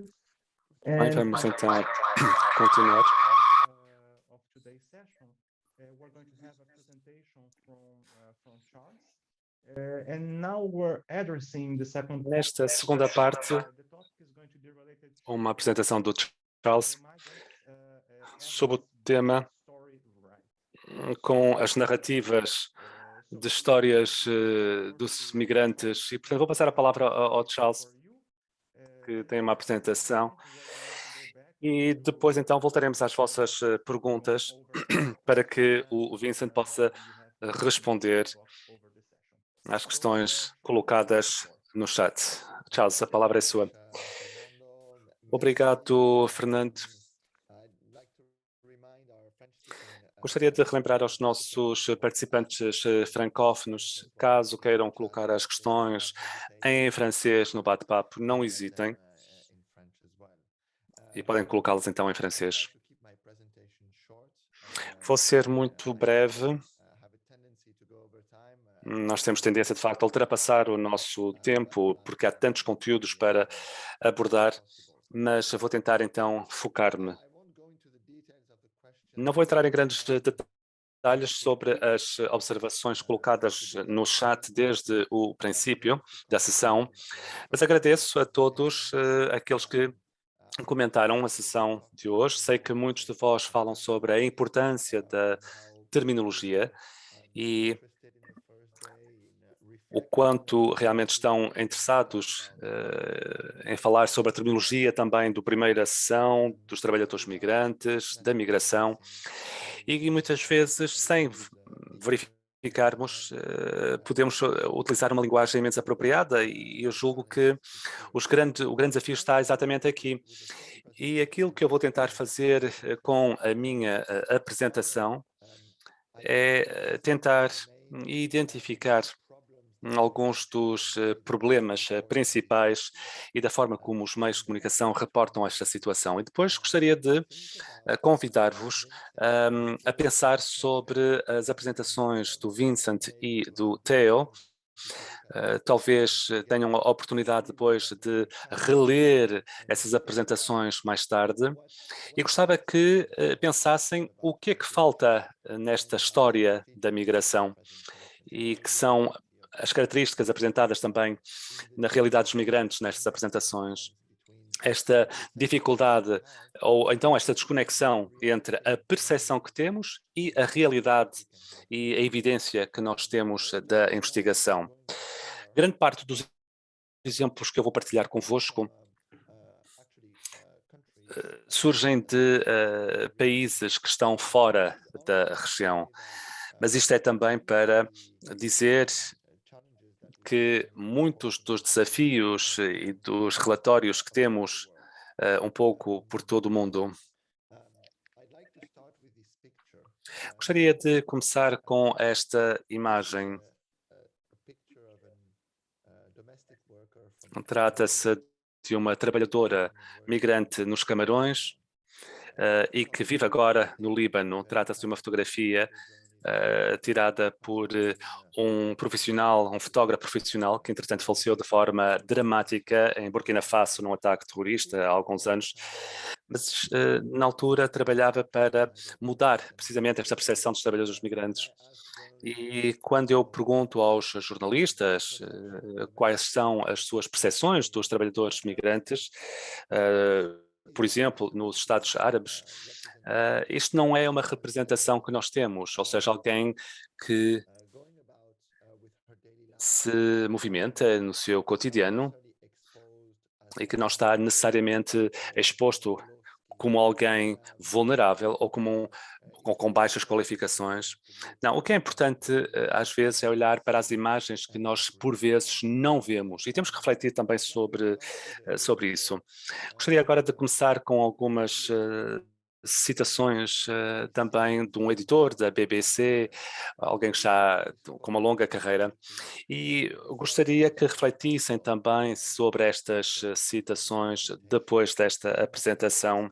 Bem, vamos então continuar. Of today's session, we're going to have a presentation from Charles. And now we're addressing the second part. Nesta segunda parte, The topic is going to be related to uma apresentação do Charles sobre o tema com as narrativas de histórias dos migrantes. E, portanto, vou passar a palavra ao Charles, que tem uma apresentação. E depois, então, voltaremos às vossas perguntas para que o Vincent possa responder às questões colocadas no chat. Charles, a palavra é sua. Obrigado, Fernando. Gostaria de relembrar aos nossos participantes francófonos, caso queiram colocar as questões em francês no bate-papo, não hesitem. E podem colocá-las então em francês. Vou ser muito breve. Nós temos tendência, de facto, a ultrapassar o nosso tempo, porque há tantos conteúdos para abordar, mas vou tentar então focar-me. Não vou entrar em grandes detalhes sobre as observações colocadas no chat desde o princípio da sessão, mas agradeço a todos aqueles que comentaram a sessão de hoje. Sei que muitos de vós falam sobre a importância da terminologia e o quanto realmente estão interessados em falar sobre a terminologia também da primeira sessão, dos trabalhadores migrantes, da migração, e muitas vezes, sem verificarmos, podemos utilizar uma linguagem menos apropriada, e eu julgo que o grande desafio está exatamente aqui. E aquilo que eu vou tentar fazer com a minha apresentação é tentar identificar alguns dos problemas principais e da forma como os meios de comunicação reportam esta situação. E depois gostaria de convidar-vos a pensar sobre as apresentações do Vincent e do Theo. Talvez tenham a oportunidade depois de reler essas apresentações mais tarde, e gostava que pensassem o que é que falta nesta história da migração e que são as características apresentadas também na realidade dos migrantes nestas apresentações. Esta dificuldade, ou então esta desconexão entre a percepção que temos e a realidade e a evidência que nós temos da investigação. Grande parte dos exemplos que eu vou partilhar convosco surgem de países que estão fora da região, mas isto é também para dizer que muitos dos desafios e dos relatórios que temos um pouco por todo o mundo. Gostaria de começar com esta imagem. Trata-se de uma trabalhadora migrante nos Camarões e que vive agora no Líbano. Trata-se de uma fotografia tirada por um profissional, um fotógrafo profissional, que entretanto faleceu de forma dramática em Burkina Faso num ataque terrorista há alguns anos, mas na altura trabalhava para mudar precisamente esta percepção dos trabalhadores migrantes. E quando eu pergunto aos jornalistas quais são as suas percepções dos trabalhadores migrantes, por exemplo, nos Estados Árabes, isto não é uma representação que nós temos, ou seja, alguém que se movimenta no seu cotidiano e que não está necessariamente exposto como alguém vulnerável ou com baixas qualificações. Não, o que é importante às vezes é olhar para as imagens que nós por vezes não vemos, e temos que refletir também sobre isso. Gostaria agora de começar com algumas citações também de um editor da BBC, alguém que já com uma longa carreira, e gostaria que refletissem também sobre estas citações depois desta apresentação.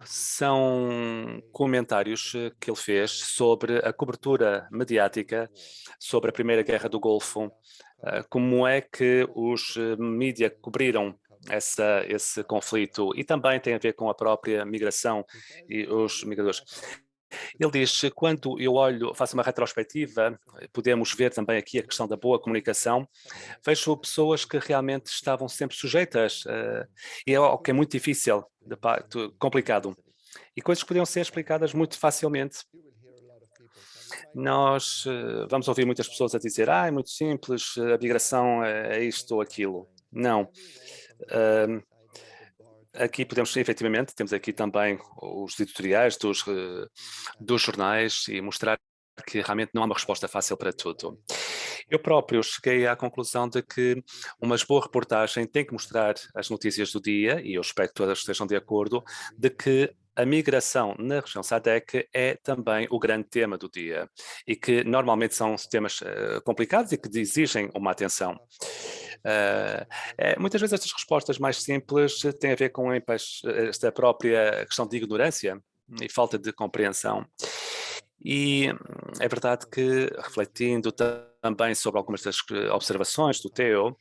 São comentários que ele fez sobre a cobertura mediática sobre a Primeira Guerra do Golfo como é que os mídia cobriram esse conflito, e também tem a ver com a própria migração e os migradores. Ele diz, quando eu faço uma retrospectiva, podemos ver também aqui a questão da boa comunicação, vejo pessoas que realmente estavam sempre sujeitas, e é algo que é muito difícil, complicado, e coisas que podiam ser explicadas muito facilmente. Nós vamos ouvir muitas pessoas a dizer, é muito simples, a migração é isto ou aquilo. Não. Aqui podemos, efetivamente, temos aqui também os editoriais dos jornais e mostrar que realmente não há uma resposta fácil para tudo. Eu próprio cheguei à conclusão de que uma boa reportagem tem que mostrar as notícias do dia, e eu espero que todas estejam de acordo, de que a migração na região SADC é também o grande tema do dia e que normalmente são temas complicados e que exigem uma atenção. Muitas vezes estas respostas mais simples têm a ver com esta própria questão de ignorância e falta de compreensão. E é verdade que, refletindo também sobre algumas das observações do Theo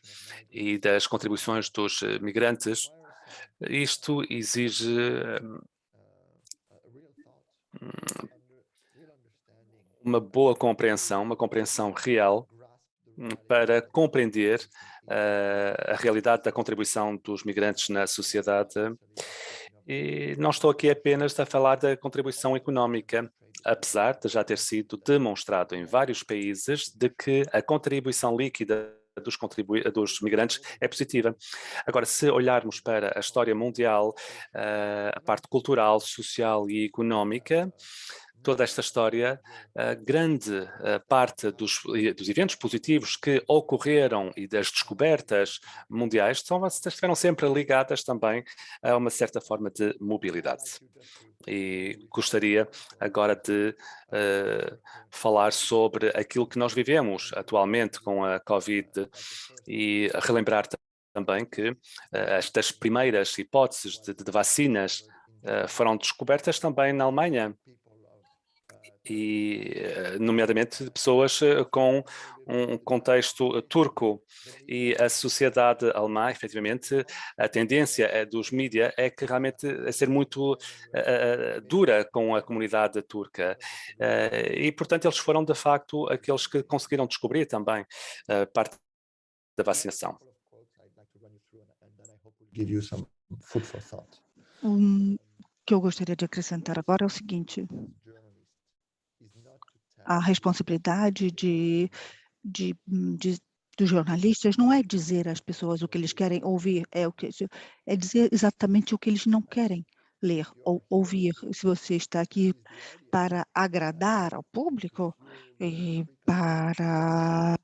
e das contribuições dos migrantes, isto exige uma boa compreensão, uma compreensão real para compreender a realidade da contribuição dos migrantes na sociedade. E não estou aqui apenas a falar da contribuição económica, apesar de já ter sido demonstrado em vários países de que a contribuição líquida dos migrantes é positiva. Agora, se olharmos para a história mundial, a parte cultural, social e económica, toda esta história, a grande parte dos eventos positivos que ocorreram e das descobertas mundiais estiveram sempre ligadas também a uma certa forma de mobilidade. E gostaria agora de falar sobre aquilo que nós vivemos atualmente com a Covid e relembrar também que estas primeiras hipóteses de vacinas foram descobertas também na Alemanha, e nomeadamente de pessoas com um contexto turco, e a sociedade alemã, efetivamente, a tendência dos mídia é que realmente é ser muito dura com a comunidade turca, e portanto eles foram de facto aqueles que conseguiram descobrir também parte da vacinação. Give you some food for thought. Que eu gostaria de acrescentar agora é o seguinte: a responsabilidade dos jornalistas não é dizer às pessoas o que eles querem ouvir, é dizer exatamente o que eles não querem ler ou ouvir. Se você está aqui para agradar ao público e para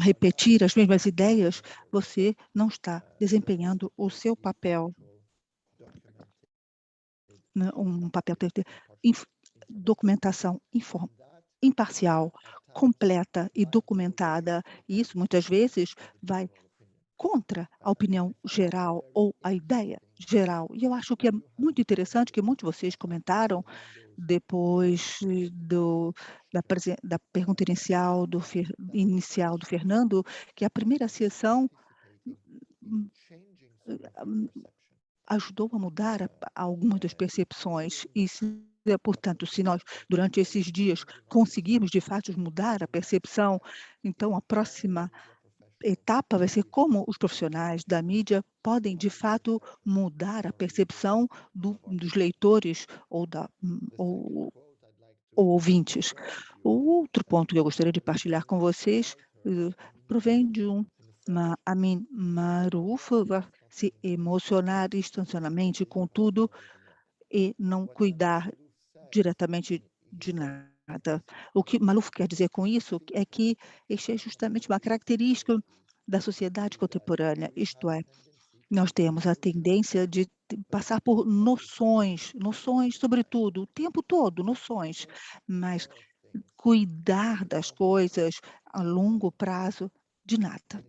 repetir as mesmas ideias, você não está desempenhando o seu papel, né? Um papel de documentação imparcial, completa e documentada, e isso muitas vezes vai contra a opinião geral ou a ideia geral. E eu acho que é muito interessante que muitos de vocês comentaram depois da pergunta inicial do Fernando, que a primeira sessão ajudou a mudar algumas das percepções e portanto, se nós, durante esses dias, conseguirmos, de fato, mudar a percepção, então a próxima etapa vai ser como os profissionais da mídia podem, de fato, mudar a percepção dos leitores ou ouvintes. O outro ponto que eu gostaria de partilhar com vocês provém de Amin Maalouf, se emocionar instantaneamente com tudo e não cuidar diretamente de nada. O que Maalouf quer dizer com isso é que este é justamente uma característica da sociedade contemporânea, isto é, nós temos a tendência de passar por noções sobretudo, o tempo todo, noções, mas cuidar das coisas a longo prazo, de nada.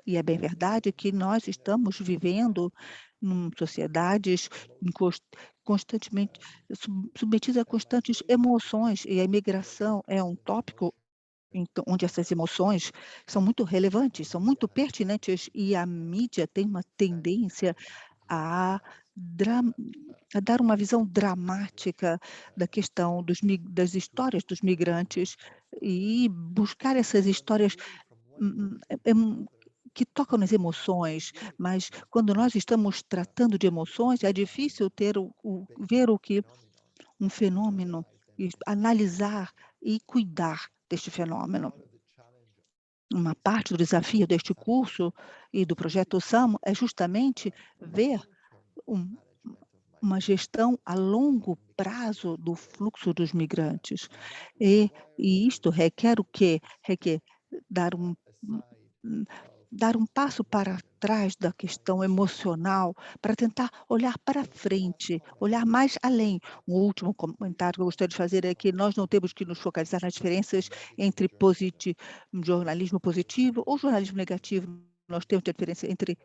E é bem verdade que nós estamos vivendo em sociedades constantemente submetidas a constantes emoções, e a imigração é um tópico então, onde essas emoções são muito relevantes, são muito pertinentes, e a mídia tem uma tendência a, dra- a dar uma visão dramática da questão das histórias dos migrantes e buscar essas histórias que tocam nas emoções, mas quando nós estamos tratando de emoções, é difícil ter ver o que um fenômeno, e analisar e cuidar deste fenômeno. Uma parte do desafio deste curso e do projeto SAMO é justamente ver um- uma gestão a longo prazo do fluxo dos migrantes. E isto requer o quê? Requer dar um- dar um passo para trás da questão emocional, para tentar olhar para frente, olhar mais além. Um último comentário que eu gostaria de fazer é que nós não temos que nos focalizar nas diferenças entre jornalismo positivo ou jornalismo negativo. Nós temos a diferença entre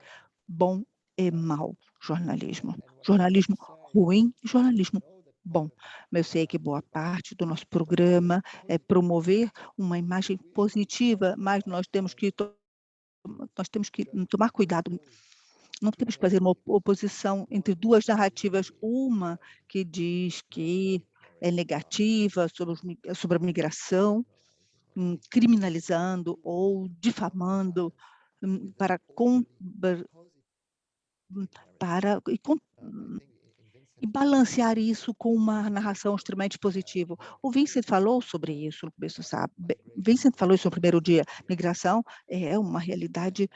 bom e mau jornalismo. Jornalismo ruim e jornalismo bom. Mas eu sei que boa parte do nosso programa é promover uma imagem positiva, mas nós temos que tomar cuidado. Não temos que fazer uma oposição entre duas narrativas, uma que diz que é negativa sobre a migração, criminalizando ou difamando, para, para e balancear isso com uma narração extremamente positiva. O Vincent falou sobre isso no começo, sabe? Vincent falou isso no primeiro dia. Migração é uma realidade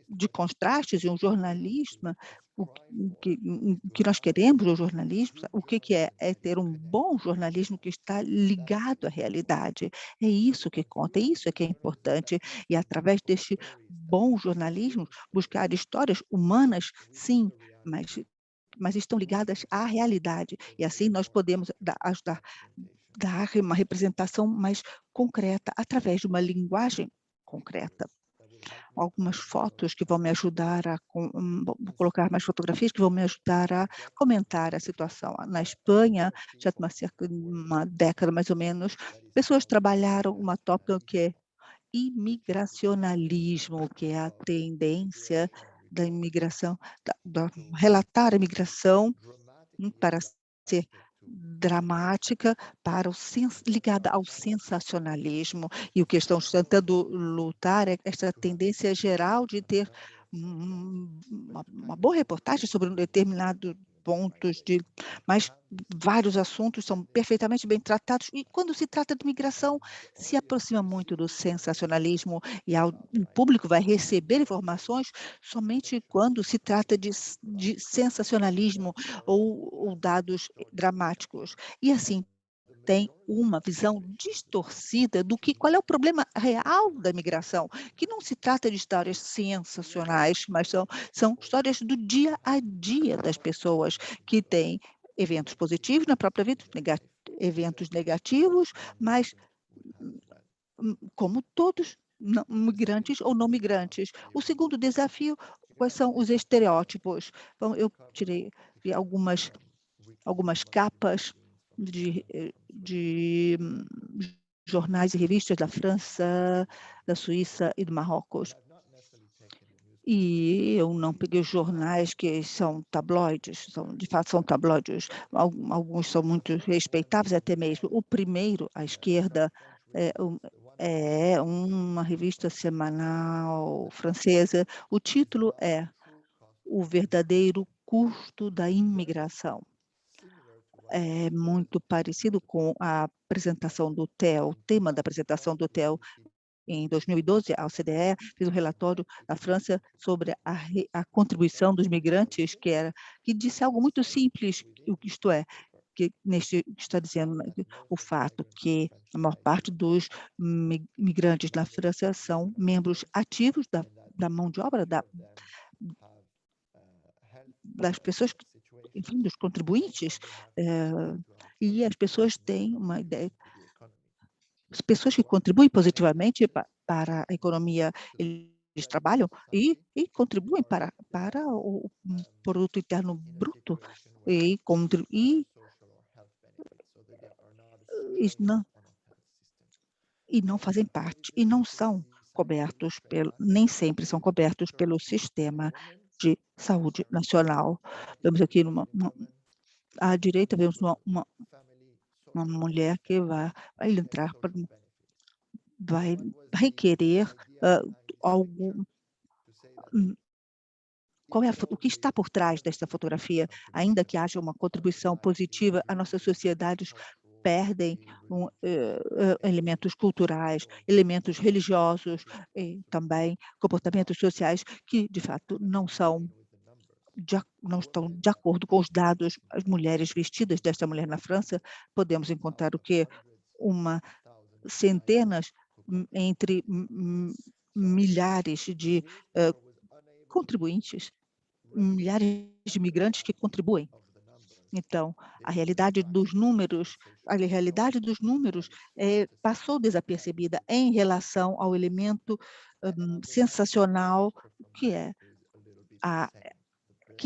de contrastes, e um jornalismo, o que nós queremos no jornalismo, o que é? É ter um bom jornalismo que está ligado à realidade. É isso que conta, é isso que é importante. E através deste bom jornalismo, buscar histórias humanas, sim, mas estão ligadas à realidade. E assim nós podemos ajudar, dar uma representação mais concreta através de uma linguagem concreta. Algumas fotos que vão me ajudar vou colocar mais fotografias que vão me ajudar a comentar a situação. Na Espanha, já tem cerca de uma década mais ou menos, pessoas trabalharam uma tópica que é imigracionalismo, que é a tendência da imigração, relatar a imigração para ser dramática, ligada ao sensacionalismo. E o que estamos tentando lutar é esta tendência geral de ter uma boa reportagem sobre um determinado pontos mas vários assuntos são perfeitamente bem tratados, e quando se trata de migração, se aproxima muito do sensacionalismo, e o público vai receber informações somente quando se trata de sensacionalismo ou dados dramáticos. E assim, tem uma visão distorcida qual é o problema real da migração, que não se trata de histórias sensacionais, mas são histórias do dia a dia das pessoas, que têm eventos positivos na própria vida, eventos negativos, mas como todos, migrantes ou não migrantes. O segundo desafio, quais são os estereótipos? Então, eu tirei algumas capas de jornais e revistas da França, da Suíça e do Marrocos. E eu não peguei jornais que são tabloides, de fato são tabloides, alguns são muito respeitáveis até mesmo. O primeiro, à esquerda, é uma revista semanal francesa. O título é O Verdadeiro Custo da Imigração. É muito parecido com a apresentação do TEL, o tema da apresentação do TEL. Em 2012, a OCDE fez um relatório da França sobre a contribuição dos migrantes, que disse algo muito simples, isto é, que está dizendo o fato que a maior parte dos migrantes na França são membros ativos da mão de obra, das pessoas, enfim, dos contribuintes, e as pessoas têm uma ideia. As pessoas que contribuem positivamente para a economia, eles trabalham e contribuem para o produto interno bruto, e não, e não fazem parte, e não são cobertos, nem sempre são cobertos pelo sistema de saúde nacional. Vemos aqui à direita, vemos uma mulher que vai entrar, vai requerer algum. O que está por trás desta fotografia? Ainda que haja uma contribuição positiva, as nossas sociedades perdem elementos culturais, elementos religiosos e também comportamentos sociais que, de fato, não estão de acordo com os dados. As mulheres vestidas desta mulher na França, podemos encontrar o quê? Centenas, entre milhares de contribuintes, milhares de imigrantes que contribuem. Então, a realidade dos números passou desapercebida em relação ao elemento sensacional que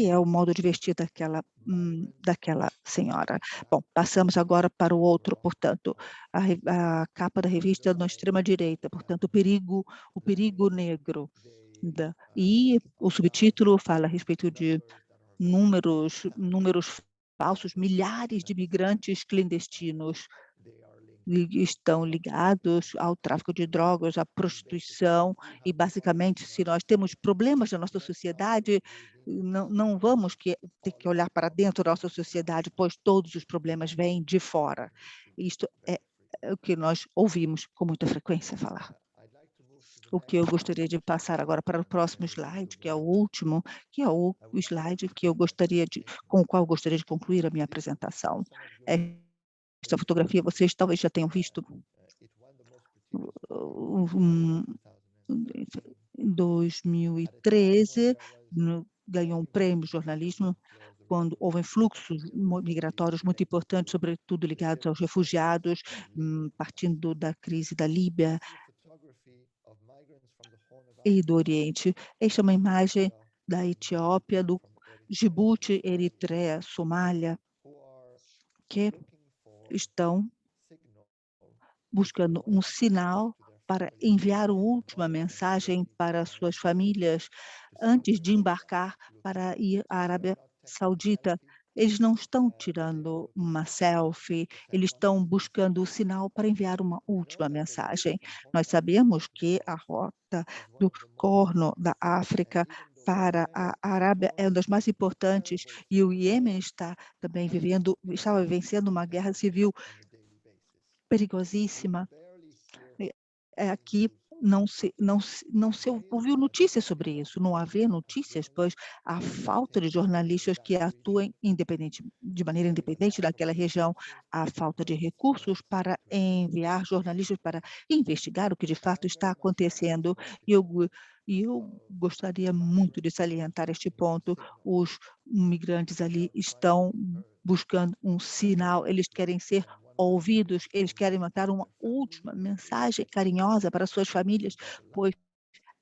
é o modo de vestir daquela senhora. Bom, passamos agora para o outro, portanto, a capa da revista na extrema-direita, portanto, o perigo negro. E o subtítulo fala a respeito de números falsos, milhares de migrantes clandestinos estão ligados ao tráfico de drogas, à prostituição, e basicamente, se nós temos problemas na nossa sociedade, não vamos ter que olhar para dentro da nossa sociedade, pois todos os problemas vêm de fora. Isto é o que nós ouvimos com muita frequência falar. O que eu gostaria de passar agora para o próximo slide, que é o último, que é o slide que com o qual eu gostaria de concluir a minha apresentação. Esta fotografia vocês talvez já tenham visto em 2013, ganhou um prêmio de jornalismo quando houve fluxos migratórios muito importantes, sobretudo ligados aos refugiados, partindo da crise da Líbia e do Oriente. Esta é uma imagem da Etiópia, do Djibouti, Eritreia, Somália, que estão buscando um sinal para enviar uma última mensagem para suas famílias antes de embarcar para ir à Arábia Saudita. Eles não estão tirando uma selfie, eles estão buscando o sinal para enviar uma última mensagem. Nós sabemos que a rota do Corno da África para a Arábia é uma das mais importantes, e o Iêmen estava vivenciando uma guerra civil perigosíssima. Aqui não se ouviu notícias sobre isso, não havia notícias, pois a falta de jornalistas que atuem de maneira independente naquela região, a falta de recursos para enviar jornalistas para investigar o que de fato está acontecendo. E eu gostaria muito de salientar este ponto. Os migrantes ali estão buscando um sinal, eles querem ser ouvidos, eles querem mandar uma última mensagem carinhosa para suas famílias, pois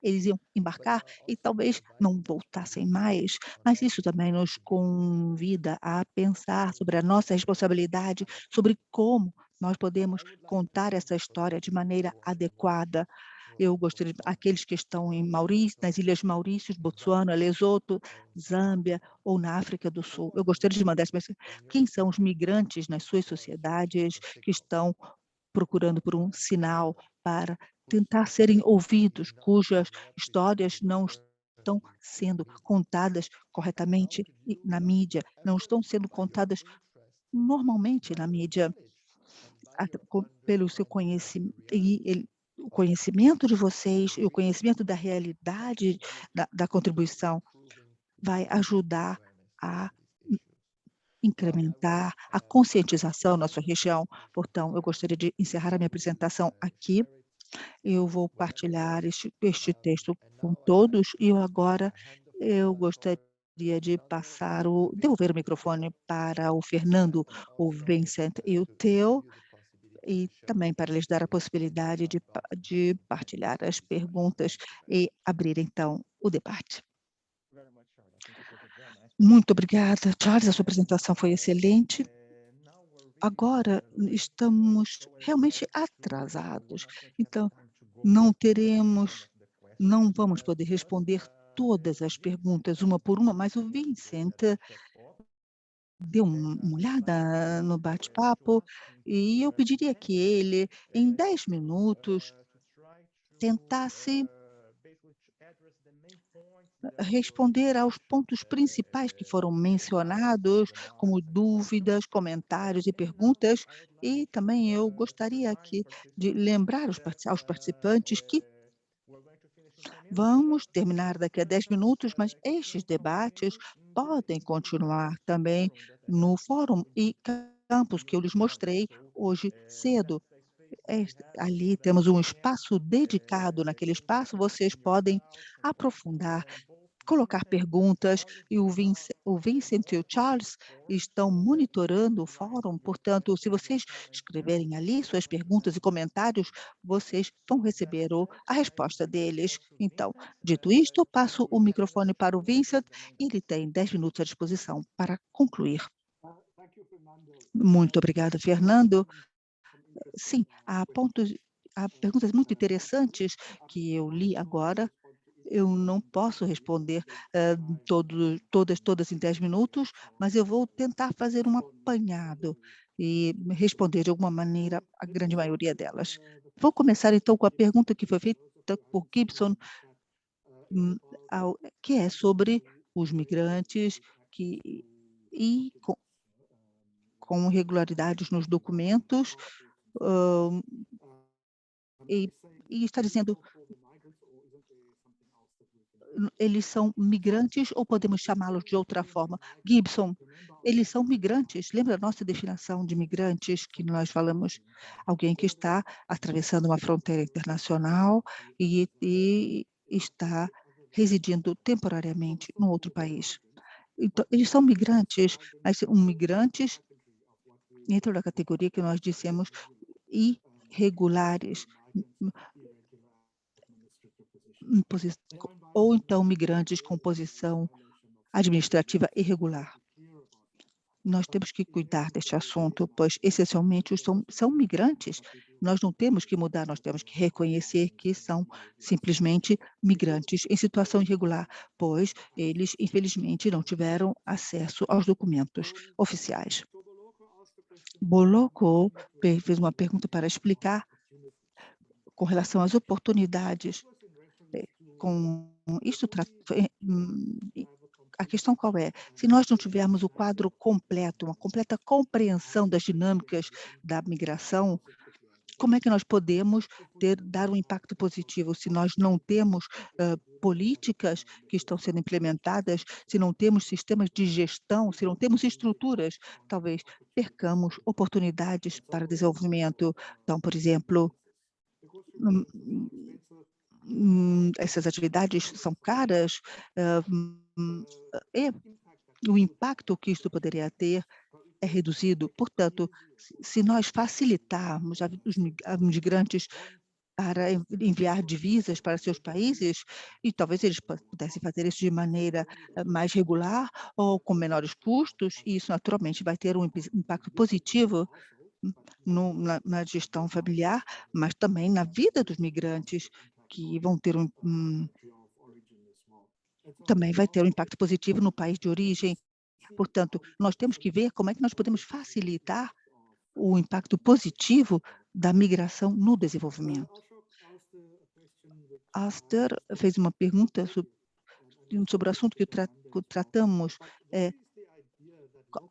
eles iam embarcar e talvez não voltassem mais, mas isso também nos convida a pensar sobre a nossa responsabilidade, sobre como nós podemos contar essa história de maneira adequada. Eu gostaria, aqueles que estão nas Ilhas Maurícios, Botsuana, Lesoto, Zâmbia ou na África do Sul, eu gostaria de mandar essa mensagem. Quem são os migrantes nas suas sociedades que estão procurando por um sinal para tentar serem ouvidos, cujas histórias não estão sendo contadas corretamente na mídia, não estão sendo contadas normalmente na mídia, pelo seu conhecimento, o conhecimento de vocês e o conhecimento da realidade da contribuição vai ajudar a incrementar a conscientização na sua região. Portanto, eu gostaria de encerrar a minha apresentação aqui. Eu vou partilhar este texto com todos e eu gostaria de devolver o microfone para o Fernando, o Vincent e o Theo, e também para lhes dar a possibilidade de partilhar as perguntas e abrir, então, o debate. Muito obrigada, Charles, a sua apresentação foi excelente. agora estamos realmente atrasados, então não vamos poder responder todas as perguntas uma por uma, mas o Vincent deu uma olhada no bate-papo e eu pediria que ele, em 10 minutos, tentasse responder aos pontos principais que foram mencionados, como dúvidas, comentários e perguntas, e também eu gostaria aqui de lembrar aos participantes que vamos terminar daqui a 10 minutos, mas estes debates podem continuar também no fórum e campus que eu lhes mostrei hoje cedo. Ali temos um espaço dedicado. Naquele espaço, vocês podem aprofundar, colocar perguntas, e o Vincent e o Charles estão monitorando o fórum, portanto, se vocês escreverem ali suas perguntas e comentários, vocês vão receber a resposta deles. Então, dito isto, eu passo o microfone para o Vincent, e ele tem 10 minutos à disposição para concluir. Muito obrigada, Fernando. Sim, há perguntas muito interessantes que eu li agora. Eu não posso responder todas em 10 minutos, mas eu vou tentar fazer um apanhado e responder de alguma maneira a grande maioria delas. Vou começar então com a pergunta que foi feita por Gibson, hum, que é sobre os migrantes e com irregularidades nos documentos, hã, e está dizendo, eles são migrantes ou podemos chamá-los de outra forma? Gibson, eles são migrantes. Lembra a nossa definição de migrantes que nós falamos? Alguém que está atravessando uma fronteira internacional e está residindo temporariamente num outro país. Então, eles são migrantes, mas são migrantes dentro da categoria que nós dissemos irregulares, ou então migrantes com posição administrativa irregular. Nós temos que cuidar deste assunto, pois essencialmente são migrantes. Nós não temos que mudar, nós temos que reconhecer que são simplesmente migrantes em situação irregular, pois eles, infelizmente, não tiveram acesso aos documentos oficiais. Boloco fez uma pergunta para explicar com relação às oportunidades. Com isto, a questão qual é? Se nós não tivermos o quadro completo, uma completa compreensão das dinâmicas da migração, como é que nós podemos dar um impacto positivo se nós não temos políticas que estão sendo implementadas, se não temos sistemas de gestão, se não temos estruturas, talvez percamos oportunidades para desenvolvimento. Então, por exemplo, essas atividades são caras, e o impacto que isso poderia ter é reduzido. Portanto, se nós facilitarmos a migrantes para enviar divisas para seus países, e talvez eles pudessem fazer isso de maneira mais regular ou com menores custos, e isso naturalmente vai ter um impacto positivo na gestão familiar, mas também na vida dos migrantes, que vão ter também vai ter um impacto positivo no país de origem. Portanto, nós temos que ver como é que nós podemos facilitar o impacto positivo da migração no desenvolvimento. Aster fez uma pergunta sobre o assunto que tratamos.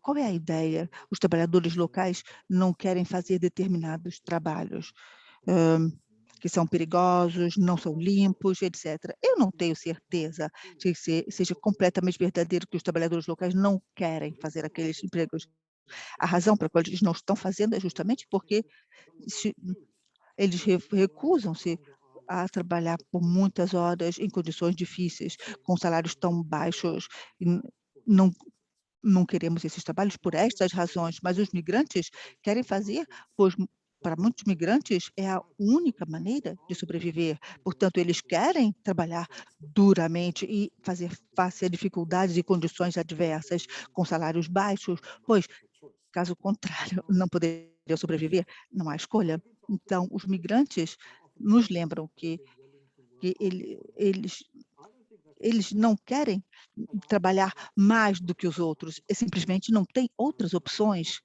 Qual é a ideia? Os trabalhadores locais não querem fazer determinados trabalhos que são perigosos, não são limpos, etc. Eu não tenho certeza de que seja completamente verdadeiro que os trabalhadores locais não querem fazer aqueles empregos. A razão para a qual eles não estão fazendo é justamente porque eles recusam-se a trabalhar por muitas horas em condições difíceis, com salários tão baixos. Não, não queremos esses trabalhos por estas razões, mas os migrantes querem fazer, pois para muitos migrantes é a única maneira de sobreviver. Portanto, eles querem trabalhar duramente e fazer face a dificuldades e condições adversas, com salários baixos, pois Caso contrário, não poderiam sobreviver, não há escolha. Então, os migrantes nos lembram que eles não querem trabalhar mais do que os outros, simplesmente não têm outras opções.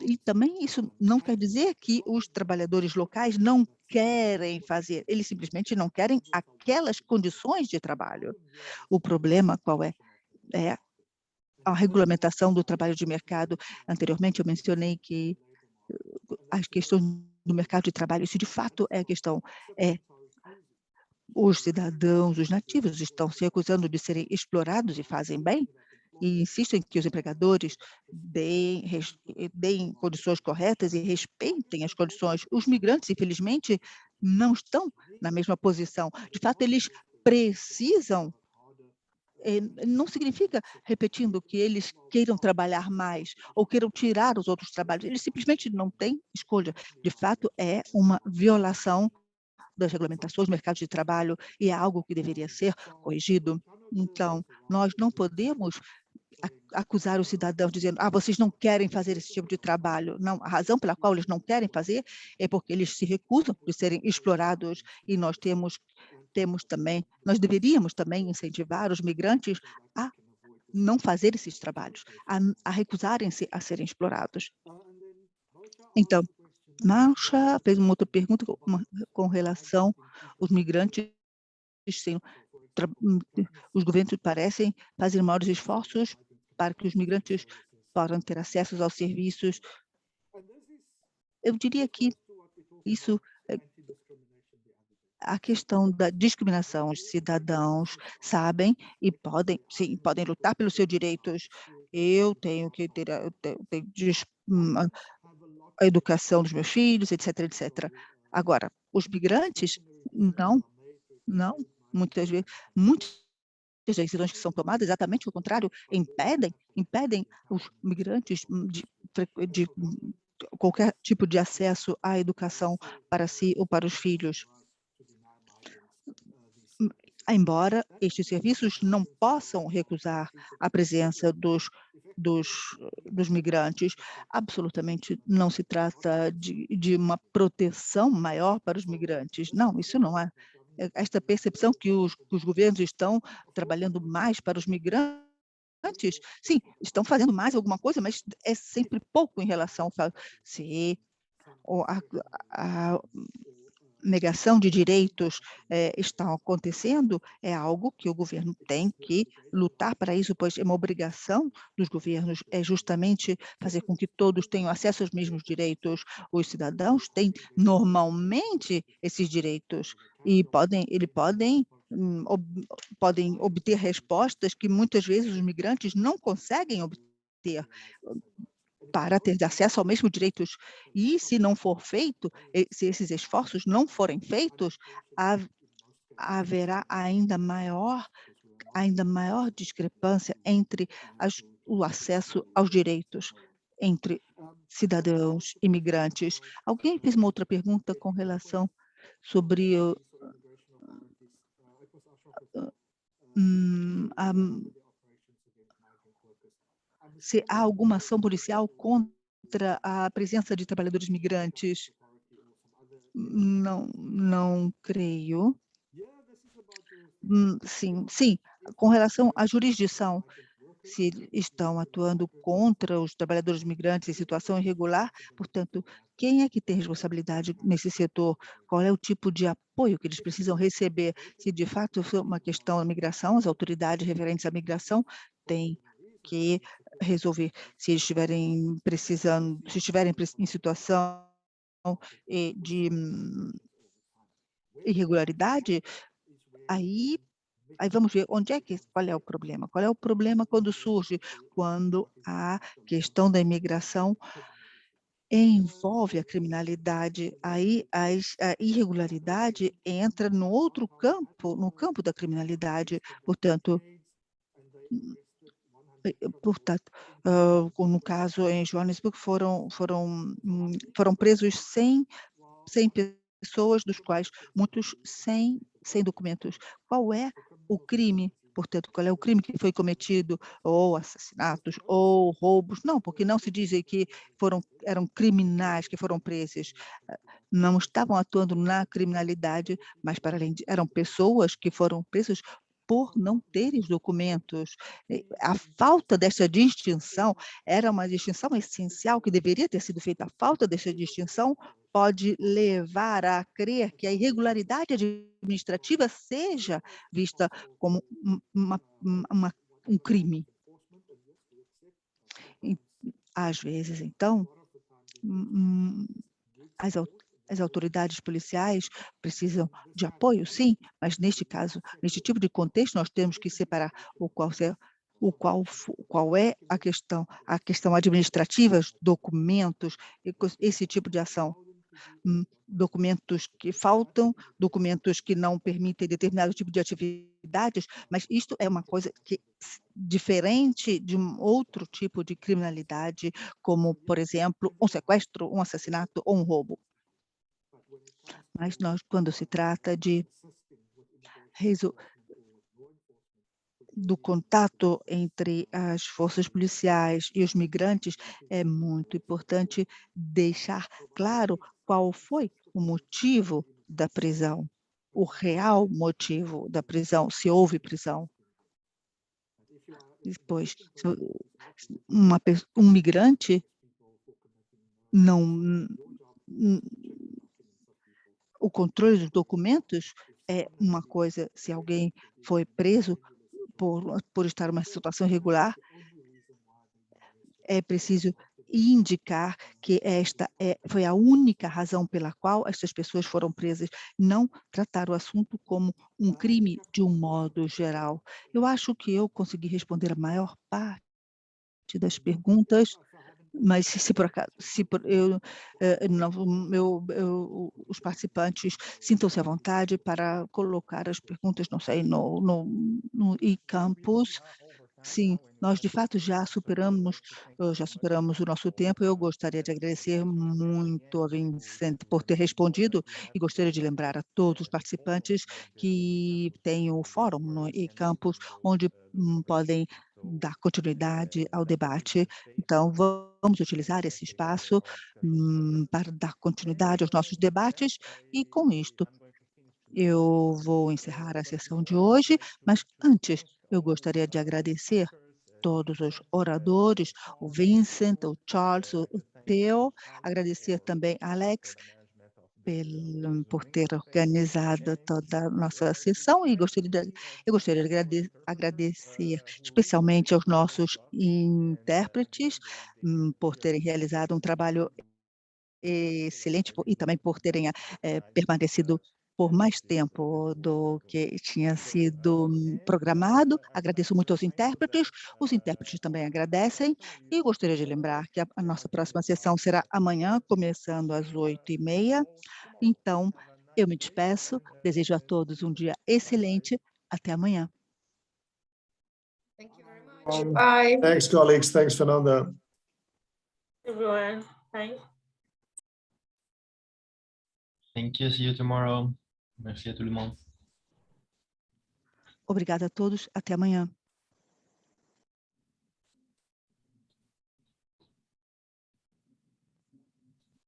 E também isso não quer dizer que os trabalhadores locais não querem fazer, eles simplesmente não querem aquelas condições de trabalho. O problema qual é? É a regulamentação do trabalho de mercado. Anteriormente eu mencionei que as questões do mercado de trabalho, isso de fato é a questão, os cidadãos, os nativos estão se acusando de serem explorados e fazem bem, e insistem que os empregadores deem condições corretas e respeitem as condições. Os migrantes, infelizmente, não estão na mesma posição. De fato, eles precisam. Não significa, repetindo, que eles queiram trabalhar mais ou queiram tirar os outros trabalhos. Eles simplesmente não têm escolha. De fato, é uma violação das regulamentações do mercado de trabalho e é algo que deveria ser corrigido. Então, nós não podemos acusar os cidadãos dizendo, vocês não querem fazer esse tipo de trabalho. Não, a razão pela qual eles não querem fazer é porque eles se recusam de serem explorados e nós nós deveríamos também incentivar os migrantes a não fazer esses trabalhos, a recusarem-se a serem explorados. Então, Marsha fez uma outra pergunta com relação aos migrantes, os governos parecem fazer maiores esforços para que os migrantes possam ter acesso aos serviços. Eu diria que isso, a questão da discriminação, os cidadãos sabem e podem, sim, podem lutar pelos seus direitos. Eu tenho que ter a educação dos meus filhos, etc, etc. Agora, os migrantes, não, muitas das decisões que são tomadas, exatamente o contrário, impedem os migrantes de qualquer tipo de acesso à educação para si ou para os filhos. Embora estes serviços não possam recusar a presença dos migrantes, absolutamente não se trata de uma proteção maior para os migrantes. Não, isso não é. Esta percepção que os governos estão trabalhando mais para os migrantes, sim, estão fazendo mais alguma coisa, mas é sempre pouco em relação ao fato se a negação de direitos está acontecendo, é algo que o governo tem que lutar para isso, pois é uma obrigação dos governos, é justamente fazer com que todos tenham acesso aos mesmos direitos. Os cidadãos têm normalmente esses direitos e podem obter respostas que muitas vezes os migrantes não conseguem obter para ter acesso ao mesmo direitos. E se não for feito, se esses esforços não forem feitos, haverá ainda maior discrepância entre o acesso aos direitos entre cidadãos e imigrantes. Alguém fez uma outra pergunta com relação sobre se há alguma ação policial contra a presença de trabalhadores migrantes. Não creio. Sim, com relação à jurisdição, se estão atuando contra os trabalhadores migrantes em situação irregular, portanto, quem é que tem responsabilidade nesse setor? Qual é o tipo de apoio que eles precisam receber? Se de fato for uma questão da migração, as autoridades referentes à migração têm que resolver. Se eles estiverem precisando, se estiverem em situação de irregularidade, aí vamos ver qual é o problema. Qual é o problema quando surge? Quando a questão da imigração envolve a criminalidade, aí a irregularidade entra no outro campo, no campo da criminalidade. Portanto, no caso em Joanesburgo foram presos 100 pessoas, dos quais muitos sem documentos. Qual é o crime? portanto, qual é o crime que foi cometido, ou assassinatos, ou roubos. Não, porque não se diz que eram criminais que foram presos. Não estavam atuando na criminalidade, mas, para além eram pessoas que foram presas por não terem os documentos. A falta dessa distinção era uma distinção essencial que deveria ter sido feita. A falta dessa distinção pode levar a crer que a irregularidade administrativa seja vista como um crime. E, às vezes, então, as autoridades policiais precisam de apoio, sim, mas neste caso, neste tipo de contexto, nós temos que separar qual é a questão administrativa, documentos, esse tipo de ação. Documentos que faltam, documentos que não permitem determinado tipo de atividades, mas isto é uma coisa que diferente de um outro tipo de criminalidade, como, por exemplo, um sequestro, um assassinato ou um roubo. Mas quando se trata do contato entre as forças policiais e os migrantes, é muito importante deixar claro qual foi o motivo da prisão, o real motivo da prisão, se houve prisão. Depois, um migrante o controle dos documentos é uma coisa. Se alguém foi preso por estar em uma situação irregular, é preciso indicar que esta foi a única razão pela qual estas pessoas foram presas, não tratar o assunto como um crime de um modo geral. Eu acho que eu consegui responder a maior parte das perguntas, mas se por acaso, os participantes sintam-se à vontade para colocar as perguntas, não sei, no e-campus. Sim, nós de fato já superamos o nosso tempo. Eu gostaria de agradecer muito a Vincent por ter respondido e gostaria de lembrar a todos os participantes que tem o fórum no e-campus, onde podem dar continuidade ao debate. Então, vamos utilizar esse espaço para dar continuidade aos nossos debates e, com isto, eu vou encerrar a sessão de hoje, mas antes eu gostaria de agradecer todos os oradores, o Vincent, o Charles, o Theo, agradecer também a Alex por ter organizado toda a nossa sessão e eu gostaria de agradecer especialmente aos nossos intérpretes por terem realizado um trabalho excelente e também por terem permanecido por mais tempo do que tinha sido programado. Agradeço muito aos intérpretes, os intérpretes também agradecem e gostaria de lembrar que a nossa próxima sessão será amanhã, começando às 8h30. Então, eu me despeço, desejo a todos um dia excelente, até amanhã. Thank you very much. Bye. Thanks, colleagues. Thanks, Fernanda. Everyone. Bye. Thank you. See you tomorrow. Merci à tout le monde. Obrigada a todos, até amanhã.